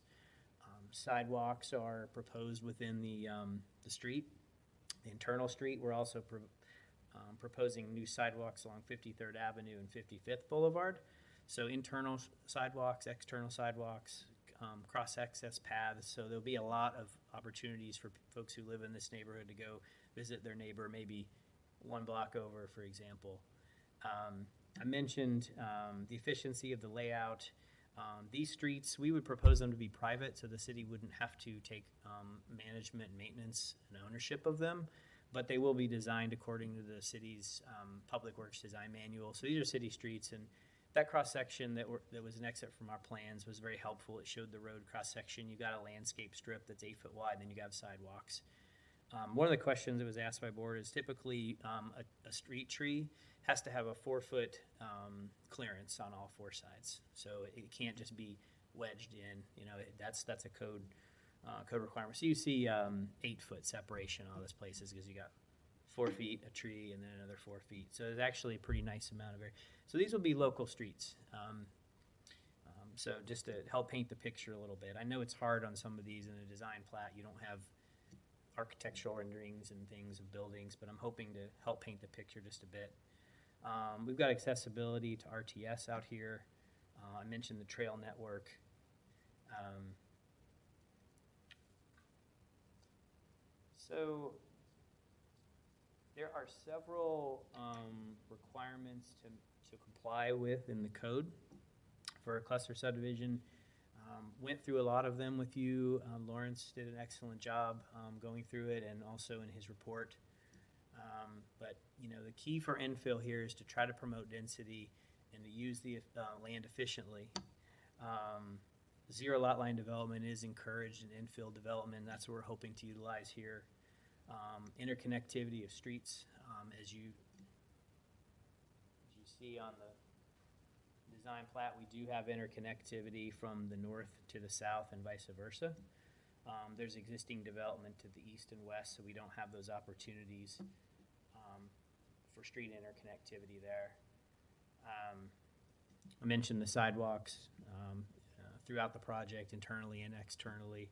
S10: Sidewalks are proposed within the street, the internal street. We're also proposing new sidewalks along 53rd Avenue and 55th Boulevard. So internal sidewalks, external sidewalks, cross-access paths. So there'll be a lot of opportunities for folks who live in this neighborhood to go visit their neighbor maybe one block over, for example. I mentioned the efficiency of the layout. These streets, we would propose them to be private, so the city wouldn't have to take management, maintenance, and ownership of them, but they will be designed according to the city's Public Works Design Manual. So these are city streets, and that cross-section that was an exit from our plans was very helpful. It showed the road cross-section. You got a landscape strip that's 8 foot wide, and then you have sidewalks. One of the questions that was asked by board is typically a street tree has to have a 4-foot clearance on all 4 sides. So it can't just be wedged in. You know, that's a code requirement. So you see 8-foot separation in all those places because you got 4 feet, a tree, and then another 4 feet. So it's actually a pretty nice amount of area. So these will be local streets. So just to help paint the picture a little bit. I know it's hard on some of these in a design plat. You don't have architectural renderings and things of buildings, but I'm hoping to help paint the picture just a bit. We've got accessibility to RTS out here. I mentioned the trail network. So there are several requirements to comply with in the code for a cluster subdivision. Went through a lot of them with you. Lawrence did an excellent job going through it, and also in his report. But you know, the key for infill here is to try to promote density and to use the land efficiently. Zero lot line development is encouraged in infill development. That's what we're hoping to utilize here. Interconnectivity of streets, as you see on the design plat, we do have interconnectivity from the north to the south and vice versa. There's existing development to the east and west, so we don't have those opportunities for street interconnectivity there. I mentioned the sidewalks throughout the project, internally and externally.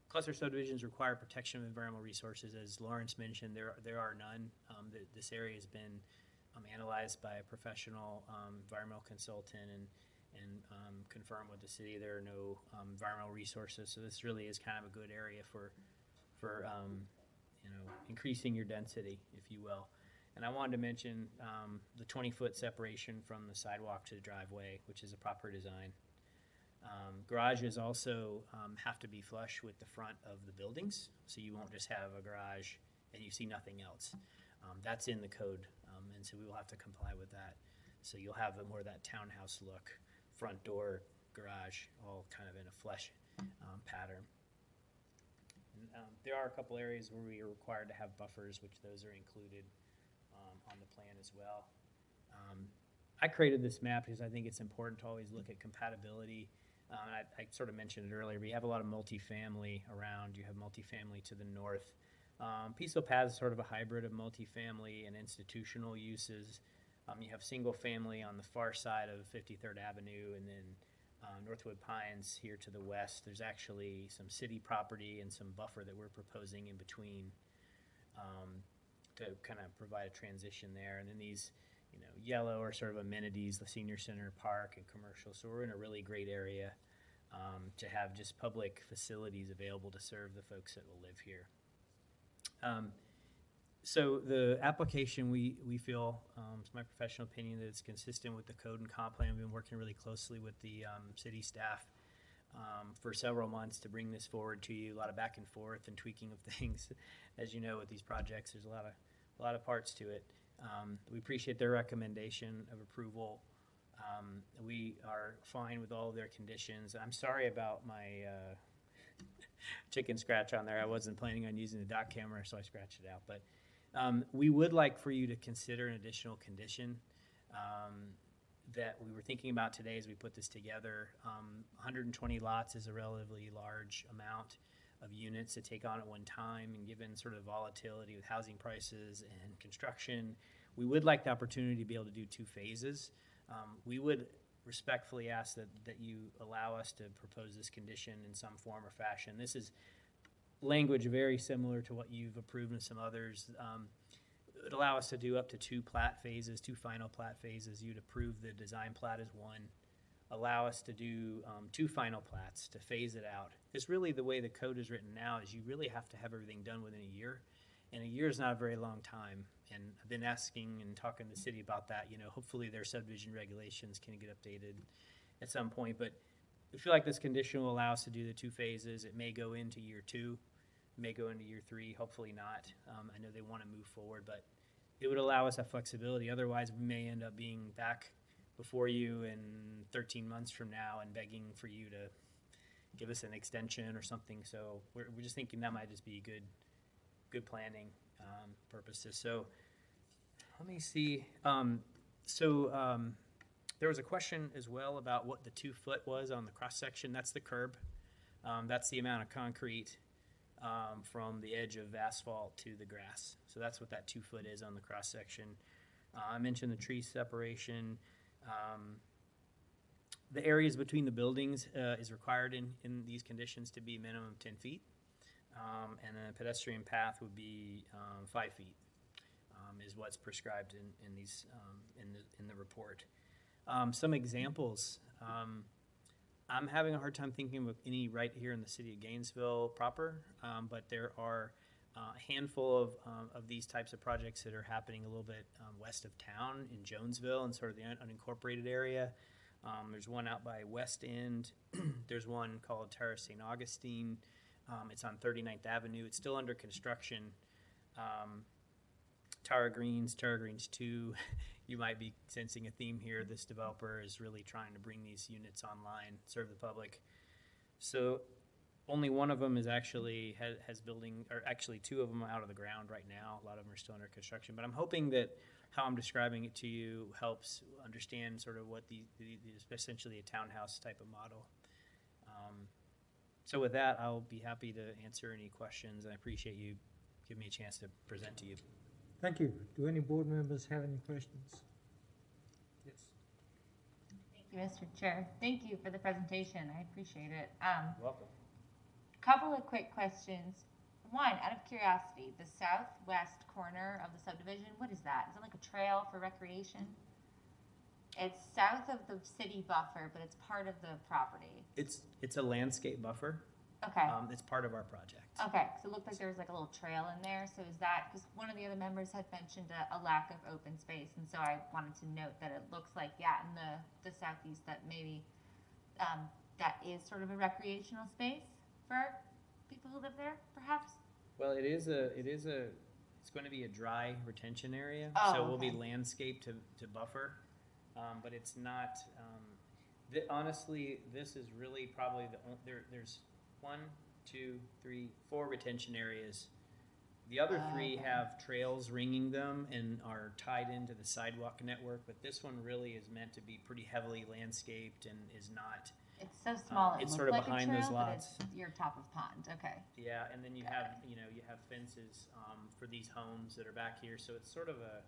S10: Cluster subdivisions require protection of environmental resources. As Lawrence mentioned, there are none. This area has been analyzed by a professional environmental consultant and confirmed with the city there are no environmental resources. So this really is kind of a good area for you know, increasing your density, if you will. And I wanted to mention the 20-foot separation from the sidewalk to the driveway, which is a proper design. Garages also have to be flush with the front of the buildings, so you won't just have a garage and you see nothing else. That's in the code, and so we will have to comply with that. So you'll have more of that townhouse look, front door, garage, all kind of in a flush pattern. And, there are a couple areas where we are required to have buffers, which those are included on the plan as well. I created this map because I think it's important to always look at compatibility. I sort of mentioned it earlier, but you have a lot of multifamily around. You have multifamily to the north. Peaceful Paths is sort of a hybrid of multifamily and institutional uses. You have single family on the far side of 53rd Avenue, and then Northwood Pines here to the west. There's actually some city property and some buffer that we're proposing in between to kind of provide a transition there. And then these, yellow are sort of amenities, the senior center, park, and commercial. So we're in a really great area to have just public facilities available to serve the folks that will live here. So the application, we feel, it's my professional opinion, that it's consistent with the code and comp plan. We've been working really closely with the city staff for several months to bring this forward to you. A lot of back and forth and tweaking of things. As you know, with these projects, there's a lot of parts to it. We appreciate their recommendation of approval. We are fine with all of their conditions. I'm sorry about my chicken scratch on there. I wasn't planning on using the dock camera, so I scratched it out. But we would like for you to consider an additional condition that we were thinking about today as we put this together. 120 lots is a relatively large amount of units to take on at one time, and given sort of volatility with housing prices and construction, we would like the opportunity to be able to do 2 phases. We would respectfully ask that you allow us to propose this condition in some form or fashion. This is language very similar to what you've approved in some others. It would allow us to do up to 2 plat phases, 2 final plat phases. You'd approve the design plat as one, allow us to do 2 final plats to phase it out. It's really the way the code is written now is you really have to have everything done within a year, and a year is not a very long time. And I've been asking and talking to the city about that. Hopefully their subdivision regulations can get updated at some point, but we feel like this condition will allow us to do the 2 phases. It may go into year 2, it may go into year 3, hopefully not. I know they want to move forward, but it would allow us that flexibility. Otherwise, we may end up being back before you in 13 months from now and begging for you to give us an extension or something. So we're just thinking that might just be good planning purposes. So let me see. There was a question as well about what the 2 foot was on the cross section. That's the curb. That's the amount of concrete from the edge of asphalt to the grass. So that's what that 2 foot is on the cross section. I mentioned the tree separation. The areas between the buildings is required in these conditions to be minimum 10 feet. And then a pedestrian path would be 5 feet, is what's prescribed in these in the report. Some examples. I'm having a hard time thinking of any right here in the city of Gainesville proper, but there are a handful of these types of projects that are happening a little bit west of town in Jonesville and sort of the unincorporated area. There's one out by West End. There's one called Terrace St. Augustine. It's on 39th Avenue. It's still under construction. Tara Greens 2. You might be sensing a theme here. This developer is really trying to bring these units online, serve the public. So only one of them is actually has building, or actually 2 of them out of the ground right now. A lot of them are still under construction. But I'm hoping that how I'm describing it to you helps understand sort of what the essentially a townhouse type of model. So with that, I'll be happy to answer any questions. I appreciate you giving me a chance to present to you.
S1: Thank you. Do any board members have any questions? Yes.
S7: Thank you, Mr. Chair. Thank you for the presentation. I appreciate it.
S10: You're welcome.
S7: Couple of quick questions. One, out of curiosity, the southwest corner of the subdivision, what is that? Is it like a trail for recreation? It's south of the city buffer, but it's part of the property.
S10: It's a landscape buffer.
S7: Okay.
S10: It's part of our project.
S7: Okay, so it looked like there was like a little trail in there. So is that, because one of the other members had mentioned a lack of open space, and so I wanted to note that it looks like, yeah, in the southeast that maybe that is sort of a recreational space for people who live there, perhaps?
S10: Well, it's going to be a dry retention area,
S7: Oh,
S10: so it will be
S7: okay.
S10: landscaped to buffer, but it's not. Honestly, this is really probably there's 1, 2, 3, 4 retention areas The other three
S3: Okay.
S10: have trails ringing them and are tied into the sidewalk network, but this one really is meant to be pretty heavily landscaped and is not.
S7: It's so small, it
S10: it's
S7: looks
S10: sort of
S7: like a
S10: behind those
S7: trail, but
S10: lots.
S7: it's your top of pond, okay.
S10: Yeah, and then you have, you have fences for these homes that are back here, so it's sort of a,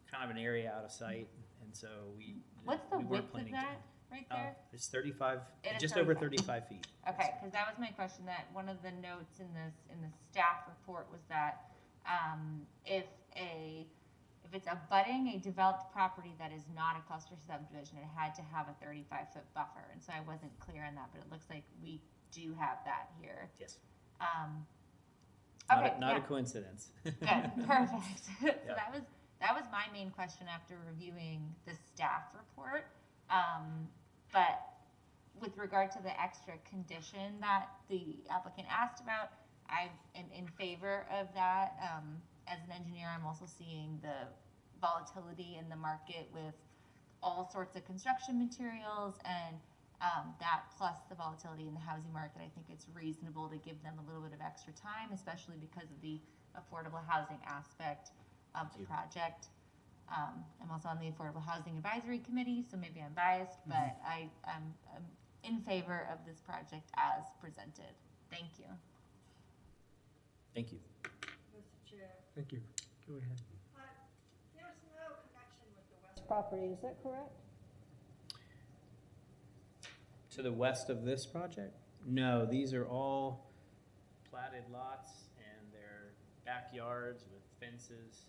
S10: kind of an area out of sight, and so we.
S7: What's the
S10: we weren't
S7: width of
S10: planning to.
S7: that, right there?
S10: It's 35,
S7: It is
S10: just over
S7: 35.
S10: 35 feet.
S7: Okay, because that was my question, that one of the notes in the staff report was that, if it's abutting a developed property that is not a cluster subdivision, it had to have a 35-foot buffer, and so I wasn't clear on that, but it looks like we do have that here.
S10: Yes.
S7: Okay,
S10: Not
S7: yeah.
S10: a coincidence.
S7: Good, perfect. So
S10: Yeah.
S7: that was my main question after reviewing the staff report. But with regard to the extra condition that the applicant asked about, I am in favor of that. As an engineer, I'm also seeing the volatility in the market with all sorts of construction materials, and that plus the volatility in the housing market. I think it's reasonable to give them a little bit of extra time, especially because of the affordable housing aspect of the project. I'm also on the Affordable Housing Advisory Committee, so maybe I'm biased, but I'm in favor of this project as presented. Thank you.
S10: Thank you.
S3: Mr. Chair.
S1: Thank you. Go ahead.
S3: There's no connection with the west property, is that correct?
S10: To the west of this project? No, these are all platted lots and they're backyards with fences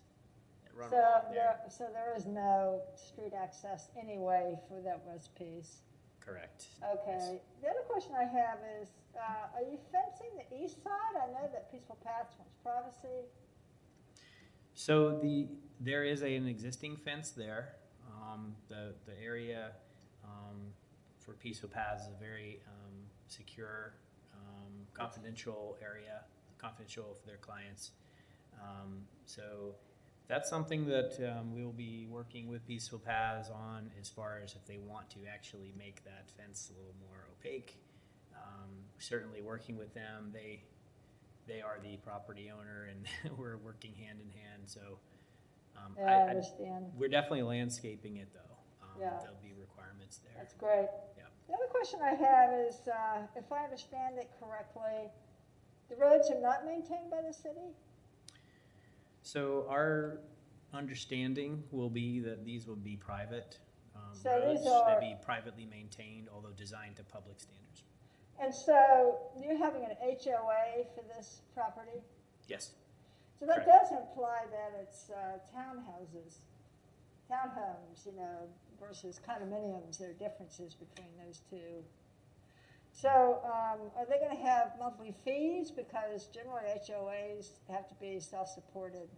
S10: that run
S3: So
S10: along there.
S3: so there is no street access anyway for that west piece?
S10: Correct.
S3: Okay. The other question I have is, are you fencing the east side? I know that Peaceful Paths wants privacy.
S10: So there is an existing fence there. The area for Peaceful Paths is a very secure, confidential area, confidential for their clients. So that's something that we'll be working with Peaceful Paths on, as far as if they want to actually make that fence a little more opaque. Certainly working with them, they are the property owner, and we're working hand in hand. So
S3: Yeah, I understand.
S10: we're definitely landscaping it, though.
S3: Yeah.
S10: There'll be requirements there.
S3: That's great.
S10: Yeah.
S3: The other question I have is, if I understand it correctly, the roads are not maintained by the city?
S10: So our understanding will be that these will be private
S3: So
S10: roads.
S3: these are-
S10: They'll be privately maintained, although designed to public standards.
S3: And so you're having an HOA for this property?
S10: Yes.
S3: So that
S10: Correct.
S3: does imply that it's townhouses, townhomes, versus condominiums. There are differences between those two. So are they going to have monthly fees? Because generally HOAs have to be self-supported.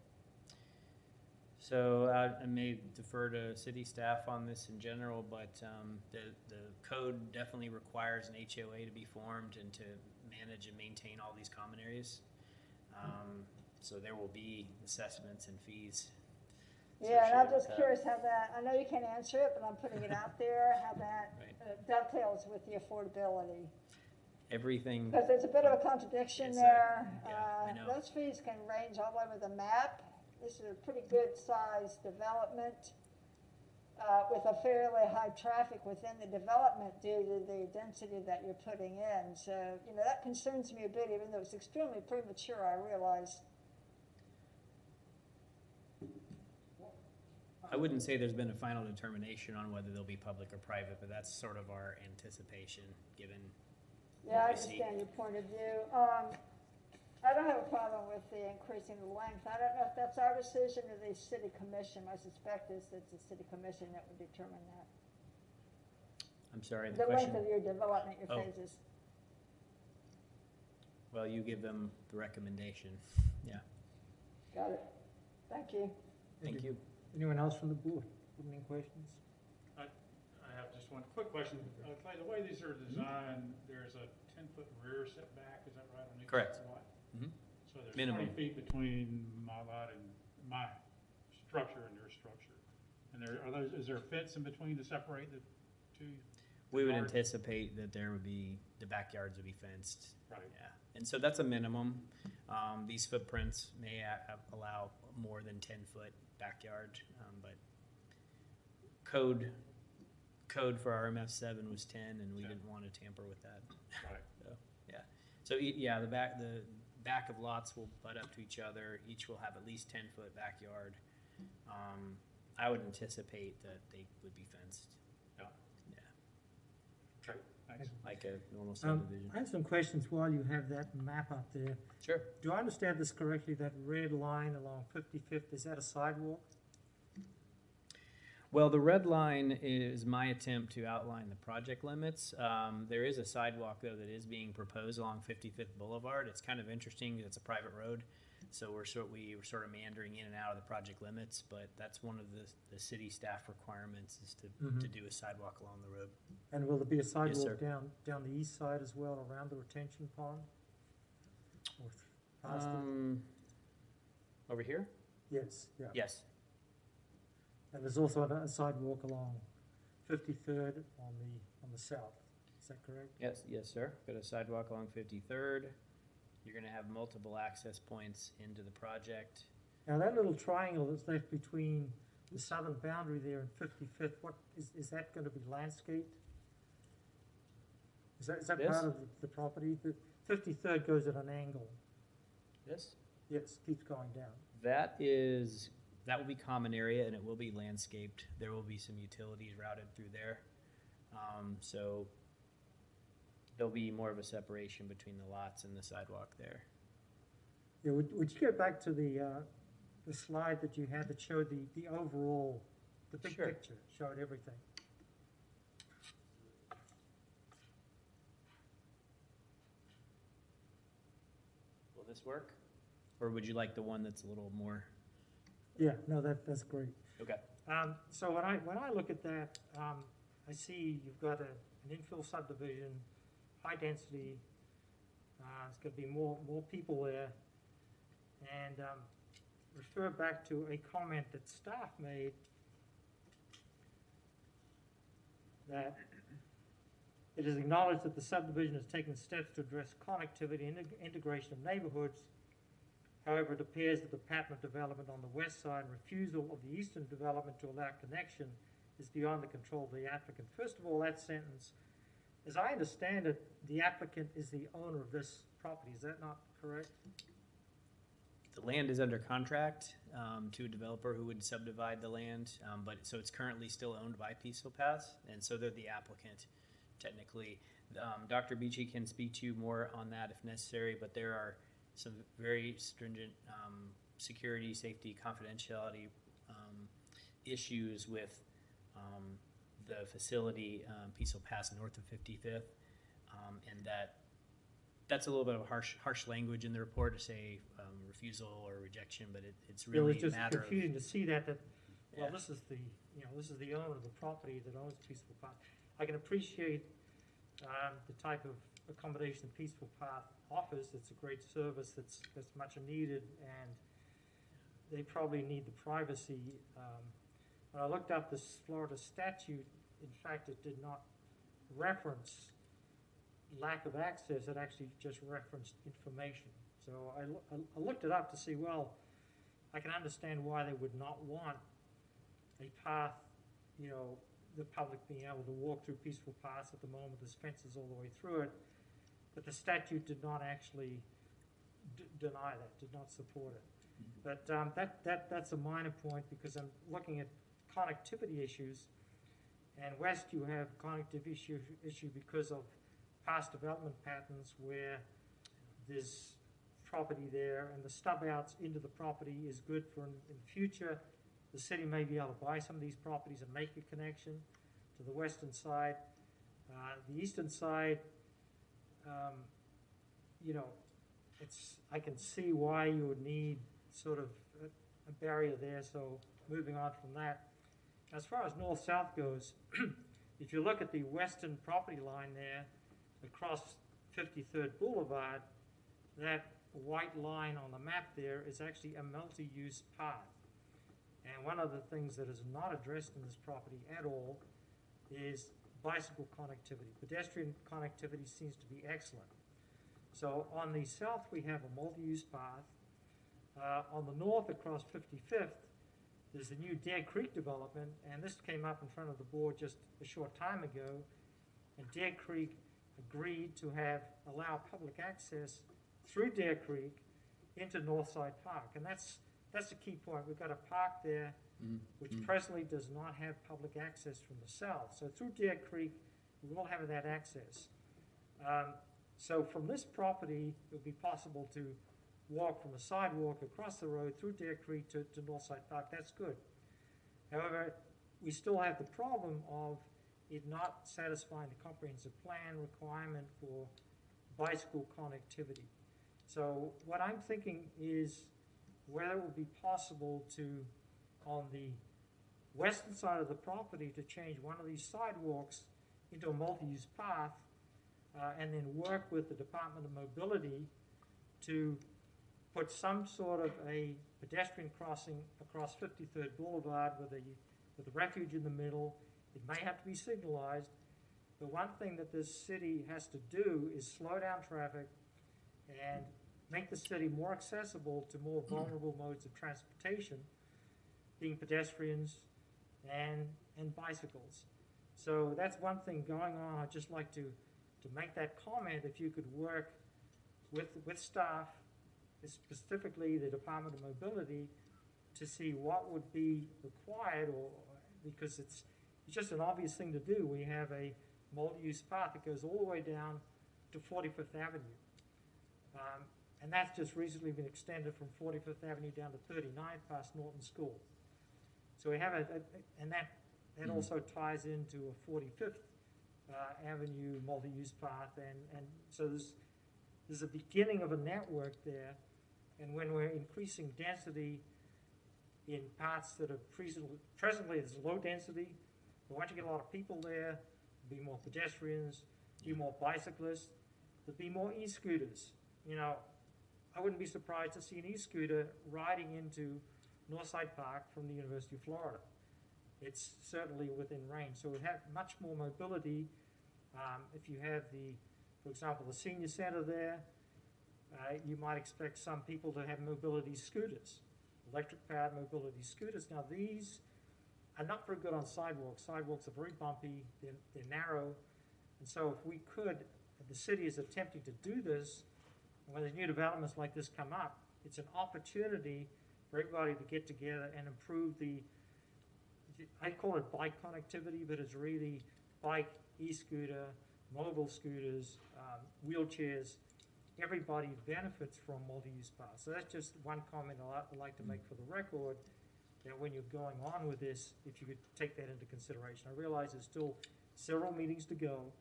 S10: So I may defer to city staff on this in general, but the code definitely requires an HOA to be formed and to manage and maintain all these common areas. So there will be assessments and fees.
S3: Yeah, and I'm
S10: associated with
S3: just
S10: that.
S3: curious how that, I know you can't answer it, but I'm putting it out there, how that
S10: Right.
S3: dovetails with the affordability.
S10: Everything.
S3: Because there's a bit of a contradiction
S10: It's a-
S3: there.
S10: yeah, I know.
S3: Those fees can range all over the map. This is a pretty good sized development with a fairly high traffic within the development due to the density that you're putting in. So, that concerns me a bit, even though it's extremely premature, I realize.
S10: I wouldn't say there's been a final determination on whether they'll be public or private, but that's sort of our anticipation, given.
S3: Yeah, I
S10: I see.
S3: understand your point of view. I don't have a problem with the increasing the length. I don't know if that's our decision or the city commission. I suspect it's the city commission that would determine that.
S10: I'm sorry, the
S3: The
S10: question.
S3: length of your development, your
S10: Oh.
S3: phases.
S10: Well, you give them the recommendation. Yeah.
S3: Got it. Thank you.
S10: Thank you.
S1: Anyone else from the board? Any questions?
S5: I have just one quick question. Clay, the way these are designed, there's a 10-foot rear setback, is that right? On each
S10: Correct.
S5: lot?
S10: Mhm.
S5: So there's
S10: Minimum.
S5: 20 feet between my lot and my structure and your structure. And is there a fence in between to separate the two?
S10: We would
S1: Yard.
S10: anticipate that there would be, the backyards would be fenced.
S1: Right.
S10: Yeah, and so that's a minimum. These footprints may allow more than 10-foot backyard, but code for our MF7 was 10, and we didn't want to tamper with that.
S1: Right.
S10: So, yeah. So, yeah, the back of lots will butt up to each other. Each will have at least 10-foot backyard. I would anticipate that they would be fenced.
S1: Yeah.
S10: Yeah.
S1: Okay.
S5: Thanks.
S10: Like a normal subdivision.
S1: I have some questions while you have that map up there.
S10: Sure.
S1: Do I understand this correctly, that red line along 55th, is that a sidewalk?
S10: Well, the red line is my attempt to outline the project limits. There is a sidewalk, though, that is being proposed along 55th Boulevard. It's kind of interesting. It's a private road, so we're sort of meandering in and out of the project limits, but that's one of the city staff requirements is to do a sidewalk along the road.
S1: And will there be a
S10: sir.
S1: sidewalk down the east side as well, around the retention pond? Or past it?
S10: Over here?
S1: Yes, yeah.
S10: Yes.
S1: And there's also a sidewalk along 53rd on the south. Is that correct?
S10: Yes, sir. Got a sidewalk along 53rd. You're going to have multiple access points into the project.
S1: Now, that little triangle that's left between the southern boundary there and 55th, what is that going to be landscaped? Is that
S10: This?
S1: part of the property? The 53rd goes at an angle.
S10: This?
S1: Yes, keeps going down.
S10: That will be common area, and it will be landscaped. There will be some utilities routed through there. So there'll be more of a separation between the lots and the sidewalk there.
S1: Yeah, would you go back to the slide that you had that showed the overall, the big
S10: Sure.
S1: picture, showed everything?
S10: Will this work? Or would you like the one that's a little more?
S1: Yeah, no, that's great.
S10: Okay.
S1: So when I look at that, I see you've got an infill subdivision, high density. It's going to be more people there, and refer back to a comment that staff made that it is acknowledged that the subdivision has taken steps to address connectivity and integration of neighborhoods. However, it appears that the pattern of development on the west side and refusal of the eastern development to allow connection is beyond the control of the applicant. First of all, that sentence, as I understand it, the applicant is the owner of this property. Is that not correct?
S10: The land is under contract to a developer who would subdivide the land, so it's currently still owned by Peaceful Paths, and so they're the applicant, technically. Dr. Beachy can speak to you more on that if necessary, but there are some very stringent security, safety, confidentiality issues with the facility, Peaceful Paths north of 55th, and that's a little bit of harsh language in the report to say refusal or rejection, but it's really
S1: It was
S10: a matter
S1: just confusing to see that well,
S10: Yeah.
S1: this is the owner of the property that owns Peaceful Path. I can appreciate the type of accommodation that Peaceful Path offers. It's a great service that's much needed, and they probably need the privacy. When I looked up this Florida statute, in fact, it did not reference lack of access. It actually just referenced information. So I looked it up to see, well, I can understand why they would not want a path, the public being able to walk through Peaceful Paths. At the moment, there's fences all the way through it. But the statute did not actually deny that, did not support it. But that's a minor point, because I'm looking at connectivity issues. And west, you have connectivity issue because of past development patterns where there's property there, and the stub outs into the property is good for in future. The city may be able to buy some of these properties and make a connection to the western side. The eastern side, I can see why you would need sort of a barrier there. So moving on from that, as far as north-south goes, if you look at the western property line there across 53rd Boulevard, that white line on the map there is actually a multi-use path. And one of the things that is not addressed in this property at all is bicycle connectivity. Pedestrian connectivity seems to be excellent. So on the south, we have a multi-use path. On the north, across 55th, there's the new Deer Creek development, and this came up in front of the board just a short time ago. And Deer Creek agreed to allow public access through Deer Creek into Northside Park. And that's the key point. We've got a park there which presently does not have public access from the south. So through Deer Creek, we will have that access. So from this property, it would be possible to walk from a sidewalk across the road through Deer Creek to Northside Park. That's good. However, we still have the problem of it not satisfying the comprehensive plan requirement for bicycle connectivity. So what I'm thinking is whether it would be possible to, on the western side of the property, to change one of these sidewalks into a multi-use path, and then work with the Department of Mobility to put some sort of a pedestrian crossing across 53rd Boulevard with a refuge in the middle. It may have to be signalized, but one thing that this city has to do is slow down traffic and make the city more accessible to more vulnerable modes of transportation, being pedestrians and bicycles. So that's one thing going on. I'd just like to make that comment, if you could work with staff, specifically the Department of Mobility, to see what would be required, or because it's just an obvious thing to do. We have a multi-use path that goes all the way down to 45th Avenue. And that's just recently been extended from 45th Avenue down to 39th past Norton School. So we have and that also ties into a 45th Avenue multi-use path, and so there's a beginning of a network there. And when we're increasing density in parts that are presently there's low density, but once you get a lot of people there, there'll be more pedestrians, be more bicyclists, there'll be more e-scooters. You know, I wouldn't be surprised to see an e-scooter riding into Northside Park from the University of Florida. It's certainly within range. So we have much more mobility. If you have for example, the senior center there, you might expect some people to have mobility scooters, electric-powered mobility scooters. Now these are not very good on sidewalks. Sidewalks are very bumpy, they're narrow, and so if we could, the city is attempting to do this, and when there's new developments like this come up, it's an opportunity for everybody to get together and improve I call it bike connectivity, but it's really bike, e-scooter, mobile scooters, wheelchairs. Everybody benefits from multi-use paths. So that's just one comment I'd like to make for the record, that when you're going on with this, if you could take that into consideration. I realize there's still several meetings to go,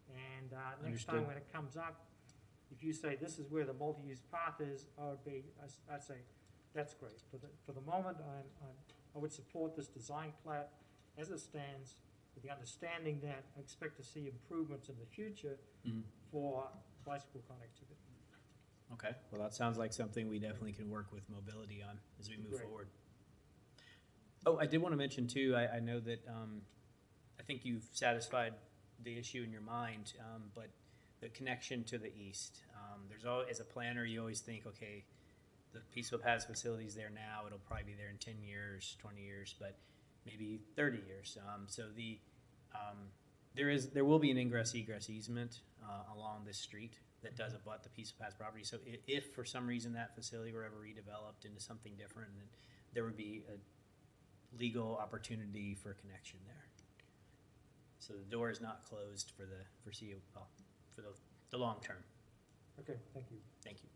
S1: and next time when it comes up, if you say this is where the multi-use path is, I'd say that's great. For the moment, I would support this design plat as it stands, with the understanding that I expect to see improvements in the future for bicycle connectivity.
S10: Okay, well, that sounds like something we definitely can work with mobility on as we move forward. Oh, I did want to mention too, I know that I think you've satisfied the issue in your mind, but the connection to the east. There's always, as a planner, you always think, okay, the Peaceful Paths facility is there now, it'll probably be there in 10 years, 20 years, but maybe 30 years. So there will be an ingress-egress easement along this street that does abut the Peaceful Paths property. So if for some reason that facility were ever redeveloped into something different, then there would be a legal opportunity for connection there. So the door is not closed for the foreseeable, for the long term.
S1: Okay, thank you.
S10: Thank you.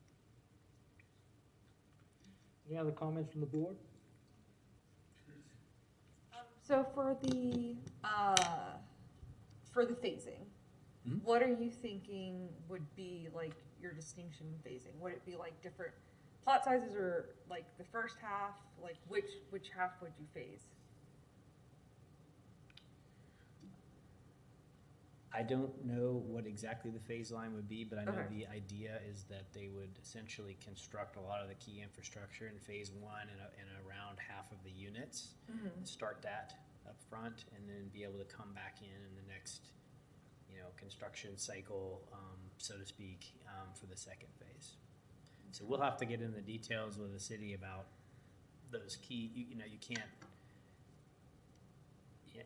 S1: Any other comments from the board?
S9: So for the phasing, what are you thinking would be like your distinction in phasing? Would it be like different plot sizes, or like the first half? Like which half would you phase?
S10: I don't know what exactly the phase line would be, but I know
S9: Okay.
S10: the idea is that they would essentially construct a lot of the key infrastructure in phase one and around half of the units. Start that up front, and then be able to come back in the next construction cycle, so to speak, for the second phase. So we'll have to get into the details with the city about those key,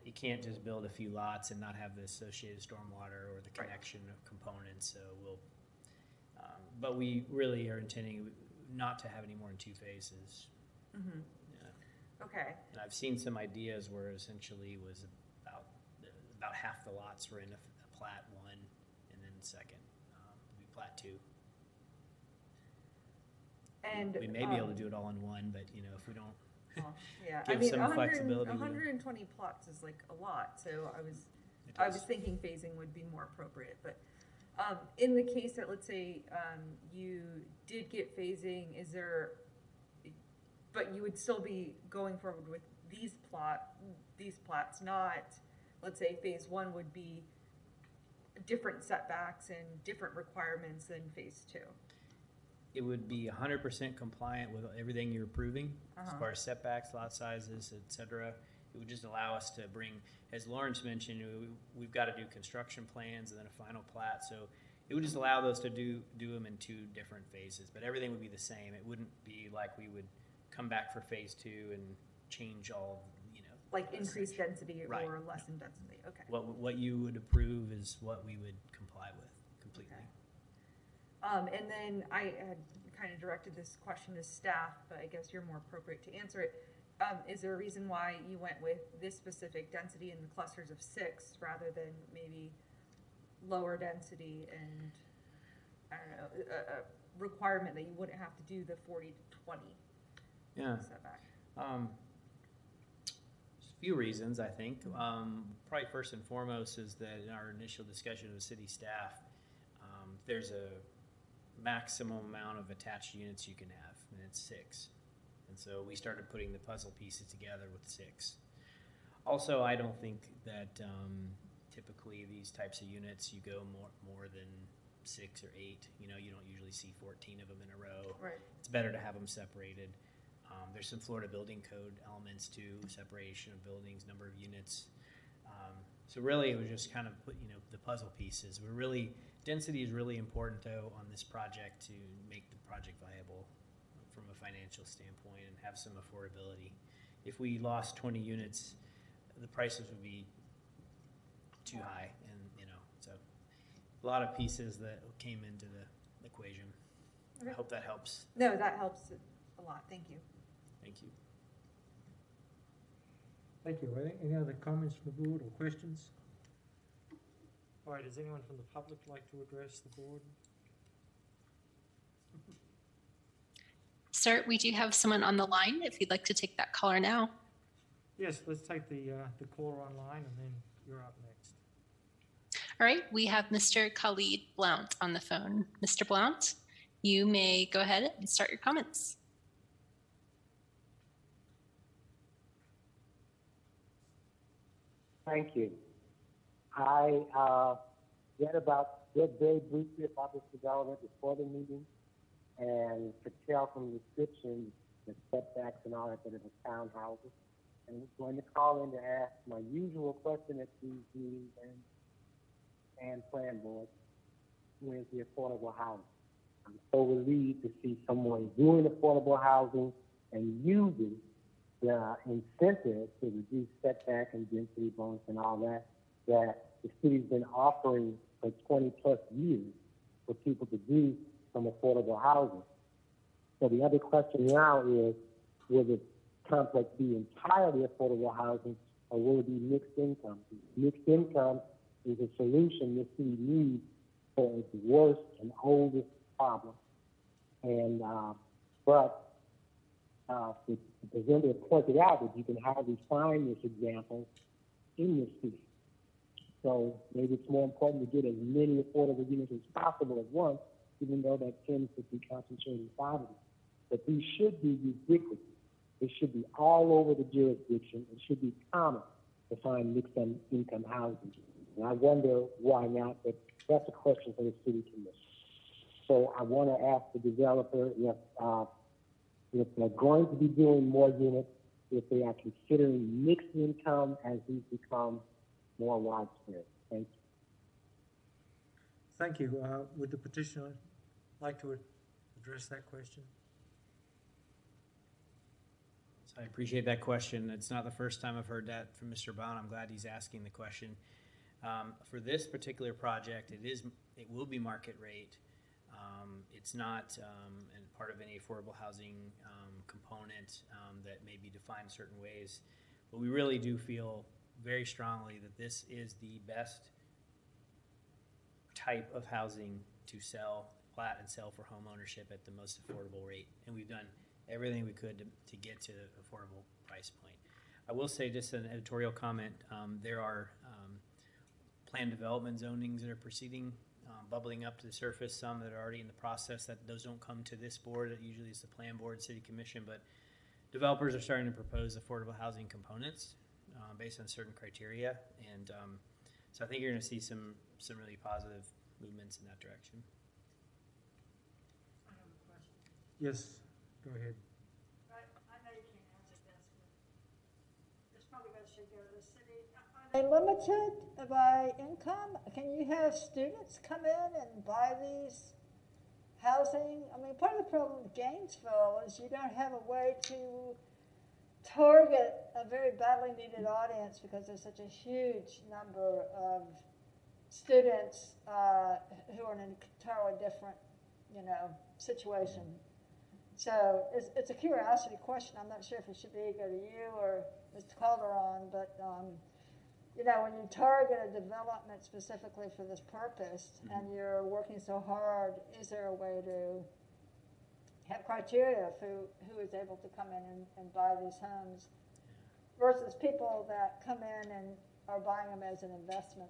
S10: you can't just build a few lots and not have the associated stormwater or the connection of components, so but we really are intending not to have any more than 2 phases.
S9: Mm-hmm.
S10: Yeah.
S9: Okay.
S10: And I've seen some ideas where essentially was about half the lots were in a plat 1, and then the second would be plat 2.
S9: And
S10: We may be able to do it all in one, but if we don't
S9: well, yeah,
S10: give some
S9: 100
S10: flexibility.
S9: 120 plots is like a lot, so
S10: It
S9: I
S10: does.
S9: was thinking phasing would be more appropriate, but in the case that, let's say, you did get phasing, but you would still be going forward with these plots, not, let's say, phase 1 would be different setbacks and different requirements than phase 2.
S10: It would be 100% compliant with everything you're approving, as far as setbacks, lot sizes, et cetera. It would just allow us to bring, as Lawrence mentioned, we've got to do construction plans and then a final plat. So it would just allow those to do them in 2 different phases, but everything would be the same. It wouldn't be like we would come back for phase 2 and change all,
S9: like increased density
S10: Right.
S9: or lessen density. Okay.
S10: What you would approve is what we would comply with completely.
S9: Okay. And then I had kind of directed this question to staff, but I guess you're more appropriate to answer it. Is there a reason why you went with this specific density in the clusters of 6 rather than maybe lower density and, I don't know, a requirement that you wouldn't have to do the 40 to 20 setback?
S10: A few reasons, I think. Probably first and foremost is that in our initial discussion with city staff, there's a maximum amount of attached units you can have, and it's 6. And so we started putting the puzzle pieces together with 6. Also, I don't think that typically these types of units, you go more than 6 or 8. You don't usually see 14 of them in a row.
S9: Right.
S10: It's better to have them separated. There's some Florida building code elements too, separation of buildings, number of units. So really, it was just kind of put, the puzzle pieces. Density is really important though on this project to make the project viable from a financial standpoint and have some affordability. If we lost 20 units, the prices would be too high, and so a lot of pieces that came into the equation.
S9: Okay.
S10: I hope that helps.
S9: No, that helps a lot. Thank you.
S10: Thank you.
S1: Thank you. Any other comments from the board or questions? All right, does anyone from the public like to address the board?
S11: Sir, we do have someone on the line if you'd like to take that caller now.
S1: Yes, let's take the caller online, and then you're up next.
S11: All right, we have Mr. Khalid Blount on the phone. Mr. Blount, you may go ahead and start your comments.
S12: Thank you. I read very briefly about this development before the meeting, and could tell from the description, the setbacks and all that it was townhouses. And I was going to call in to ask my usual question at these meetings and plan boards: where's the affordable housing? I'm so relieved to see someone doing affordable housing and using the incentive to reduce setback and density bonus and all that the city's been offering for 20 plus years for people to do some affordable housing. So the other question now is, will the complex be entirely affordable housing, or will it be mixed income? Mixed income is a solution the city needs for its worst and oldest problem. And the presenter pointed out that you can hardly find this example in this city. So maybe it's more important to get as many affordable units as possible at once, even though that tends to be concentrated in poverty. But these should be ubiquitous. They should be all over the jurisdiction. It should be common to find mixed income housing. And I wonder why not, but that's a question for the city commission. So I want to ask the developer if they're going to be doing more units, if they are considering mixed income as these become more widespread. Thank
S1: Thank you. Would the petitioner like to address that question?
S10: So I appreciate that question. It's not the first time I've heard that from Mr. Bond. I'm glad he's asking the question. For this particular project, it will be market rate. It's not and part of any affordable housing component that may be defined in certain ways. But we really do feel very strongly that this is the best type of housing to plat and sell for home ownership at the most affordable rate. And we've done everything we could to get to the affordable price point. I will say, just an editorial comment, there are planned development zonings that are proceeding, bubbling up to the surface, some that are already in the process, that those don't come to this board. It usually is the plan board, city commission, but developers are starting to propose affordable housing components based on certain criteria. And so I think you're going to see some really positive movements in that direction.
S3: I have a question.
S1: Yes, go ahead.
S3: I know you can't answer this, but this probably should go to the city. Are they limited by income? Can you have students come in and buy these housing? I mean, part of the problem with Gainesville is you don't have a way to target a very badly needed audience because there's such a huge number of students who are in an entirely different, situation. So it's a curiosity question. I'm not sure if it should go to you or Mr. Calderon, but when you target a development specifically for this purpose and you're working so hard, is there a way to have criteria for who is able to come in and buy these homes versus people that come in and are buying them as an investment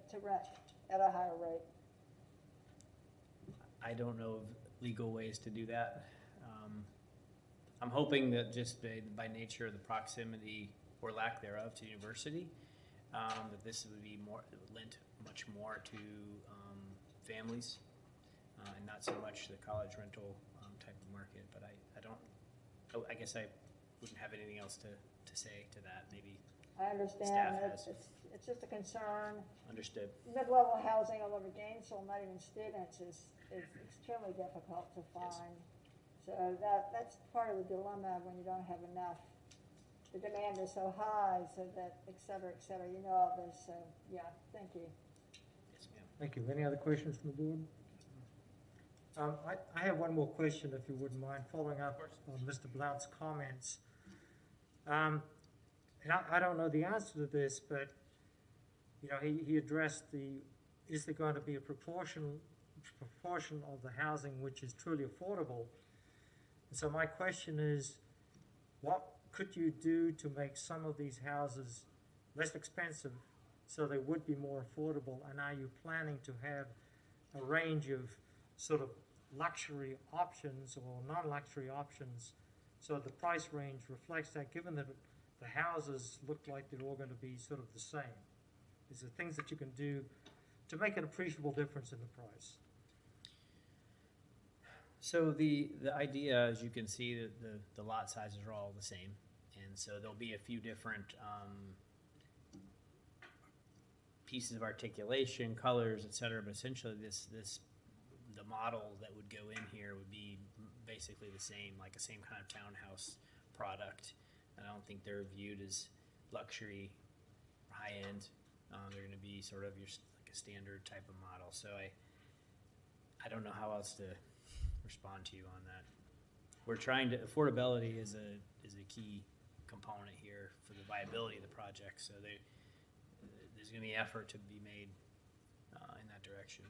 S3: to rent at a higher rate?
S10: I don't know of legal ways to do that. I'm hoping that just by nature of the proximity or lack thereof to university, that this would be lent much more to families and not so much the college rental type of market. But I guess I wouldn't have anything else to say to that. Maybe
S3: I understand.
S10: staff has.
S3: It's just a concern.
S10: Understood.
S3: Mid-level housing all over Gainesville, not even students, is extremely difficult to find. Yes. So that's part of the dilemma when you don't have enough. The demand is so high, so that et cetera, all this. So yeah, thank you.
S10: Yes, ma'am.
S1: Thank you. Any other questions from the board? I have one more question, if you wouldn't mind, following up on Mr. Blount's comments. And I don't know the answer to this, but he addressed is there going to be a proportion of the housing which is truly affordable? And so my question is, what could you do to make some of these houses less expensive so they would be more affordable? And are you planning to have a range of sort of luxury options or non-luxury options so the price range reflects that, given that the houses look like they're all going to be sort of the same? Is there things that you can do to make an appreciable difference in the price?
S10: So the idea, as you can see, that the lot sizes are all the same, and so there'll be a few different pieces of articulation, colors, etc. But essentially, the model that would go in here would be basically the same, like a same kind of townhouse product. And I don't think they're viewed as luxury, high end. They're going to be sort of like a standard type of model. So I don't know how else to respond to you on that. We're trying to, affordability is a key component here for the viability of the project. So there's going to be effort to be made in that direction.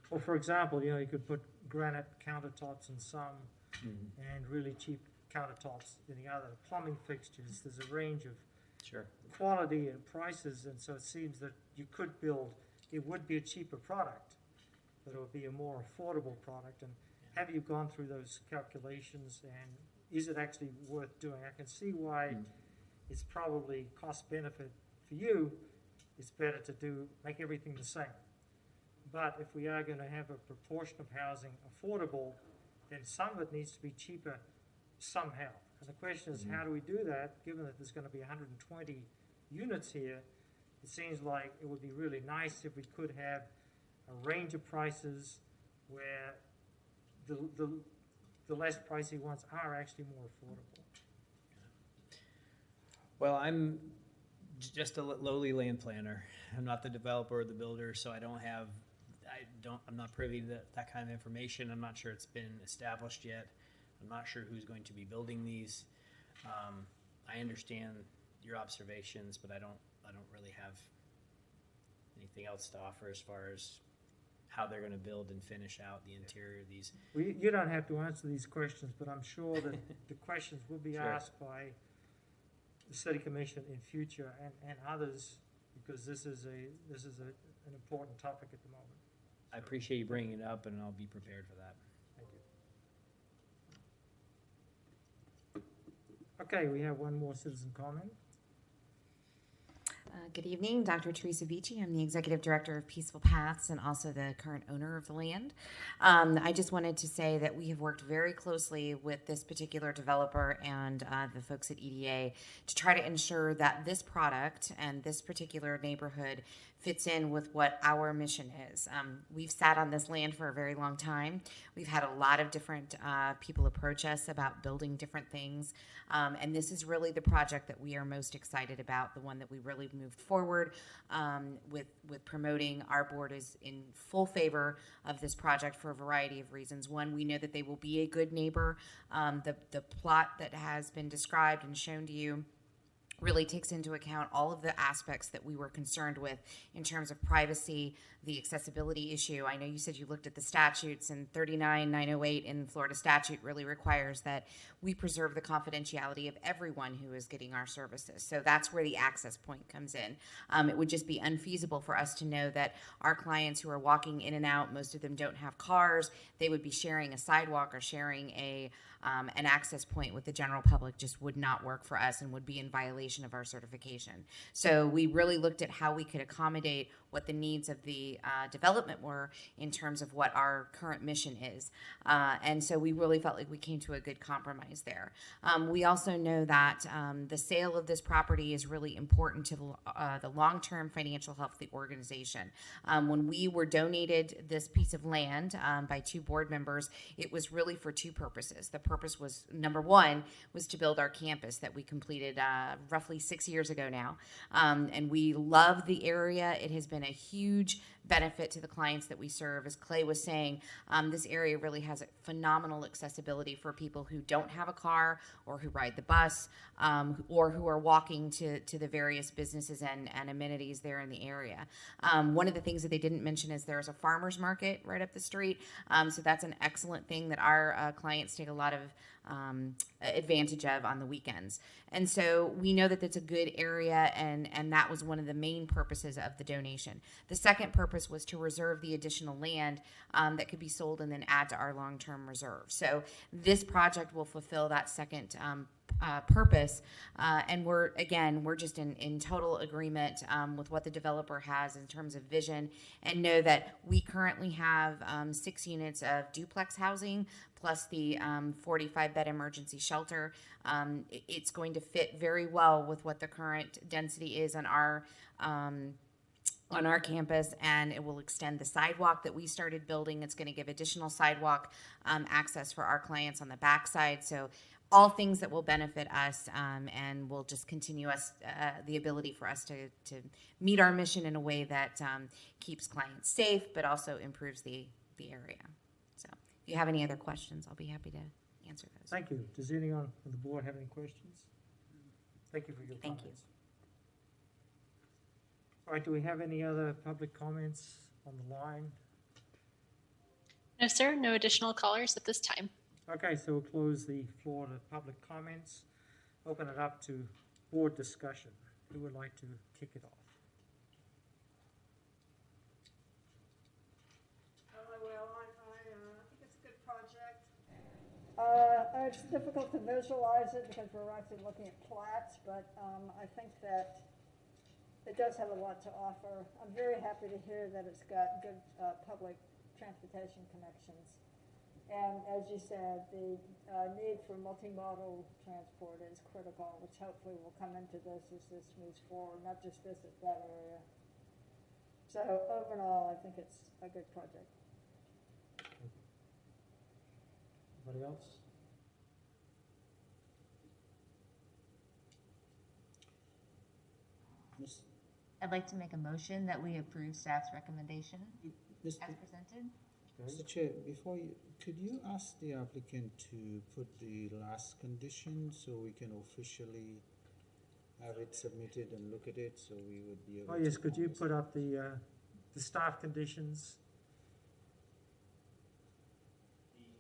S1: Well, for example, you could put granite countertops in some and really cheap countertops in the other. Plumbing fixtures, there's a range of quality and prices, and so it seems that you could build, it would be a cheaper product, but it would be a more affordable product. And have you gone through those calculations, and is it actually worth doing? I can see why it's probably cost benefit for you. It's better to make everything the same. But if we are going to have a proportion of housing affordable, then some of it needs to be cheaper somehow. And the question is, how do we do that? Given that there's going to be 120 units here, it seems like it would be really nice if we could have a range of prices where the less pricey ones are actually more affordable.
S10: Well, I'm just a lowly land planner. I'm not the developer or the builder, so I'm not privy to that kind of information. I'm not sure it's been established yet. I'm not sure who's going to be building these. I understand your observations, but I don't really have anything else to offer as far as how they're going to build and finish out the interior of these.
S1: Well, you don't have to answer these questions, but I'm sure that the questions will be
S10: Sure.
S1: asked by the city commission in future and others, because this is an important topic at the moment.
S10: I appreciate you bringing it up, and I'll be prepared for that.
S1: Thank you. Okay, we have one more citizen comment.
S13: Good evening, Dr. Teresa Vici. I'm the Executive Director of Peaceful Paths and also the current owner of the land. I just wanted to say that we have worked very closely with this particular developer and the folks at EDA to try to ensure that this product and this particular neighborhood fits in with what our mission is. We've sat on this land for a very long time. We've had a lot of different people approach us about building different things. And this is really the project that we are most excited about, the one that we really moved forward with promoting. Our board is in full favor of this project for a variety of reasons. One, we know that they will be a good neighbor. The plot that has been described and shown to you really takes into account all of the aspects that we were concerned with in terms of privacy, the accessibility issue. I know you said you looked at the statutes, and 39908 in Florida statute really requires that we preserve the confidentiality of everyone who is getting our services. So that's where the access point comes in. It would just be unfeasible for us to know that our clients who are walking in and out, most of them don't have cars, they would be sharing a sidewalk or sharing an access point with the general public. Just would not work for us and would be in violation of our certification. So we really looked at how we could accommodate what the needs of the development were in terms of what our current mission is. And so we really felt like we came to a good compromise there. We also know that the sale of this property is really important to the long-term financial health of the organization. When we were donated this piece of land by two board members, it was really for two purposes. The purpose was, number one, was to build our campus that we completed roughly 6 years ago now. And we love the area. It has been a huge benefit to the clients that we serve. As Clay was saying, this area really has a phenomenal accessibility for people who don't have a car or who ride the bus or who are walking to the various businesses and amenities there in the area. One of the things that they didn't mention is there's a farmer's market right up the street. So that's an excellent thing that our clients take a lot of advantage of on the weekends. And so we know that it's a good area, and that was one of the main purposes of the donation. The second purpose was to reserve the additional land that could be sold and then add to our long-term reserve. So this project will fulfill that second purpose, and we're just in total agreement with what the developer has in terms of vision, and know that we currently have 6 units of duplex housing plus the 45-bed emergency shelter. It's going to fit very well with what the current density is on our campus, and it will extend the sidewalk that we started building. It's going to give additional sidewalk access for our clients on the backside. So all things that will benefit us and will just continue the ability for us to meet our mission in a way that keeps clients safe, but also improves the area. So if you have any other questions, I'll be happy to answer those.
S1: Thank you. Does anyone on the board have any questions? Thank you for your comments.
S13: Thank you.
S1: All right, do we have any other public comments on the line?
S11: No, sir. No additional callers at this time.
S1: Okay, so we'll close the floor to public comments, open it up to board discussion. Who would like to kick it off?
S3: I think it's a good project. It's difficult to visualize it because we're actually looking at plats, but I think that it does have a lot to offer. I'm very happy to hear that it's got good public transportation connections. And as you said, the need for multimodal transport is critical, which hopefully will come into this as this moves forward, not just this, at that area. So overall, I think it's a good project.
S1: Anybody else?
S6: Miss-
S7: I'd like to make a motion that we approve staff's recommendation
S6: Mr.
S7: as presented.
S6: Mr. Chair, before you, could you ask the applicant to put the last condition so we can officially have it submitted and look at it, so we would be able
S1: Oh,
S6: to.
S1: yes, could you put up the staff conditions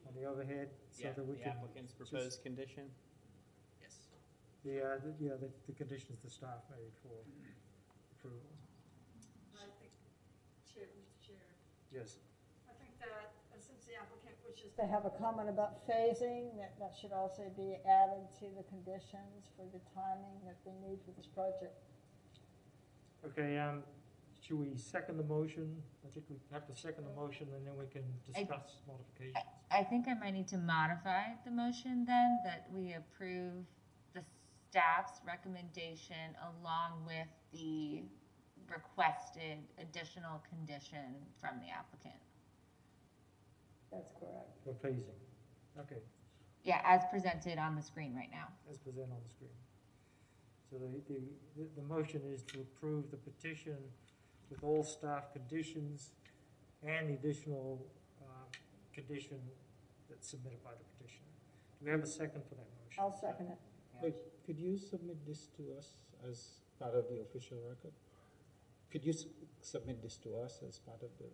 S1: on the overhead so
S10: Yeah,
S1: that we
S10: the
S1: can.
S10: applicant's
S1: just-
S10: proposed condition? Yes.
S1: The conditions the staff made for approval.
S3: I think, Mr. Chair,
S1: Yes.
S3: I think that since the applicant wishes to have a comment about phasing, that should also be added to the conditions for the timing that they need for this project.
S1: Okay, should we second the motion? I think we have to second the motion and then we can discuss modifications.
S7: I think I might need to modify the motion then, that we approve the staff's recommendation along with the requested additional condition from the applicant.
S3: That's correct.
S1: For phasing. Okay,
S7: Yeah, as presented on the screen right now.
S1: as presented on the screen. So the motion is to approve the petition with all staff conditions and the additional condition that's submitted by the petitioner. Do we have a second for that motion?
S3: I'll second it.
S6: Wait, could you submit this to us as part of the official record? Could you submit this to us as part of the,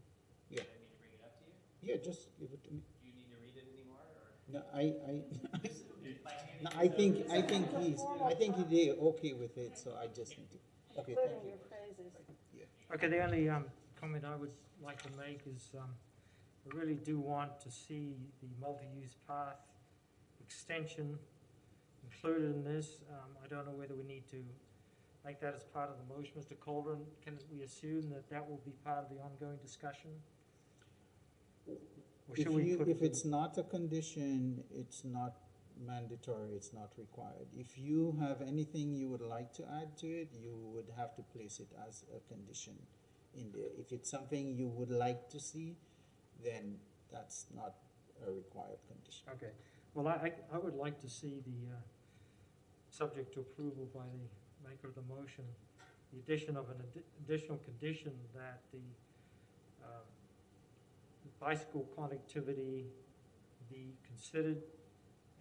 S6: yeah,
S10: Do I need to bring it up to you?
S6: yeah, just give it to me.
S10: Do you need to read it anymore, or?
S6: No,
S10: If I hand it
S6: no,
S10: to
S6: I
S10: you,
S6: think he did okay with it, so I just need to, okay, thank
S3: Including
S6: you.
S3: your phrases.
S1: Okay, the only comment I would like to make is I really do want to see the multi-use path extension included in this. I don't know whether we need to make that as part of the motion. Mr. Calderon, can we assume that that will be part of the ongoing discussion? Or should we put
S6: If
S1: it
S6: it's not a condition, it's not mandatory, it's not required. If you have anything you would like to add to it, you would have to place it as a condition in there. If it's something you would like to see, then that's not a required condition.
S1: Okay, well, I would like to see the, subject to approval by the maker of the motion, the addition of an additional condition that the bicycle connectivity be considered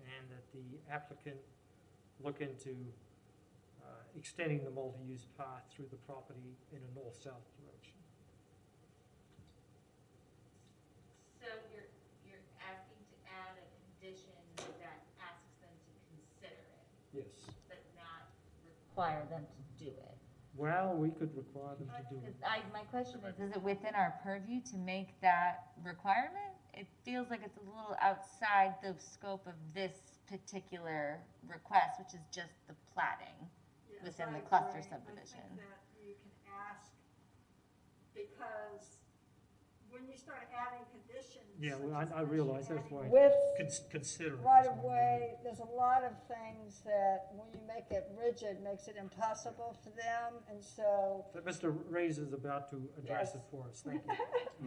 S1: and that the applicant look into extending the multi-use path through the property in a north-south direction.
S7: So you're asking to add a condition that asks them to consider it,
S1: Yes.
S7: but not require them to do it?
S1: Well, we could require them to do it.
S7: My question is it within our purview to make that requirement? It feels like it's a little outside the scope of this particular request, which is just the platting within the cluster subdivision.
S3: I think that you can ask, because when you start adding conditions.
S1: Yeah, well,
S3: such as
S1: I
S3: this,
S1: realize
S3: you're
S1: that's why.
S3: adding With
S1: Consider it.
S3: right of way, there's a lot of things that when you make it rigid, makes it impossible for them, and so.
S1: But Mr. Reyes is about to address
S3: Yes.
S1: it for us. Thank you.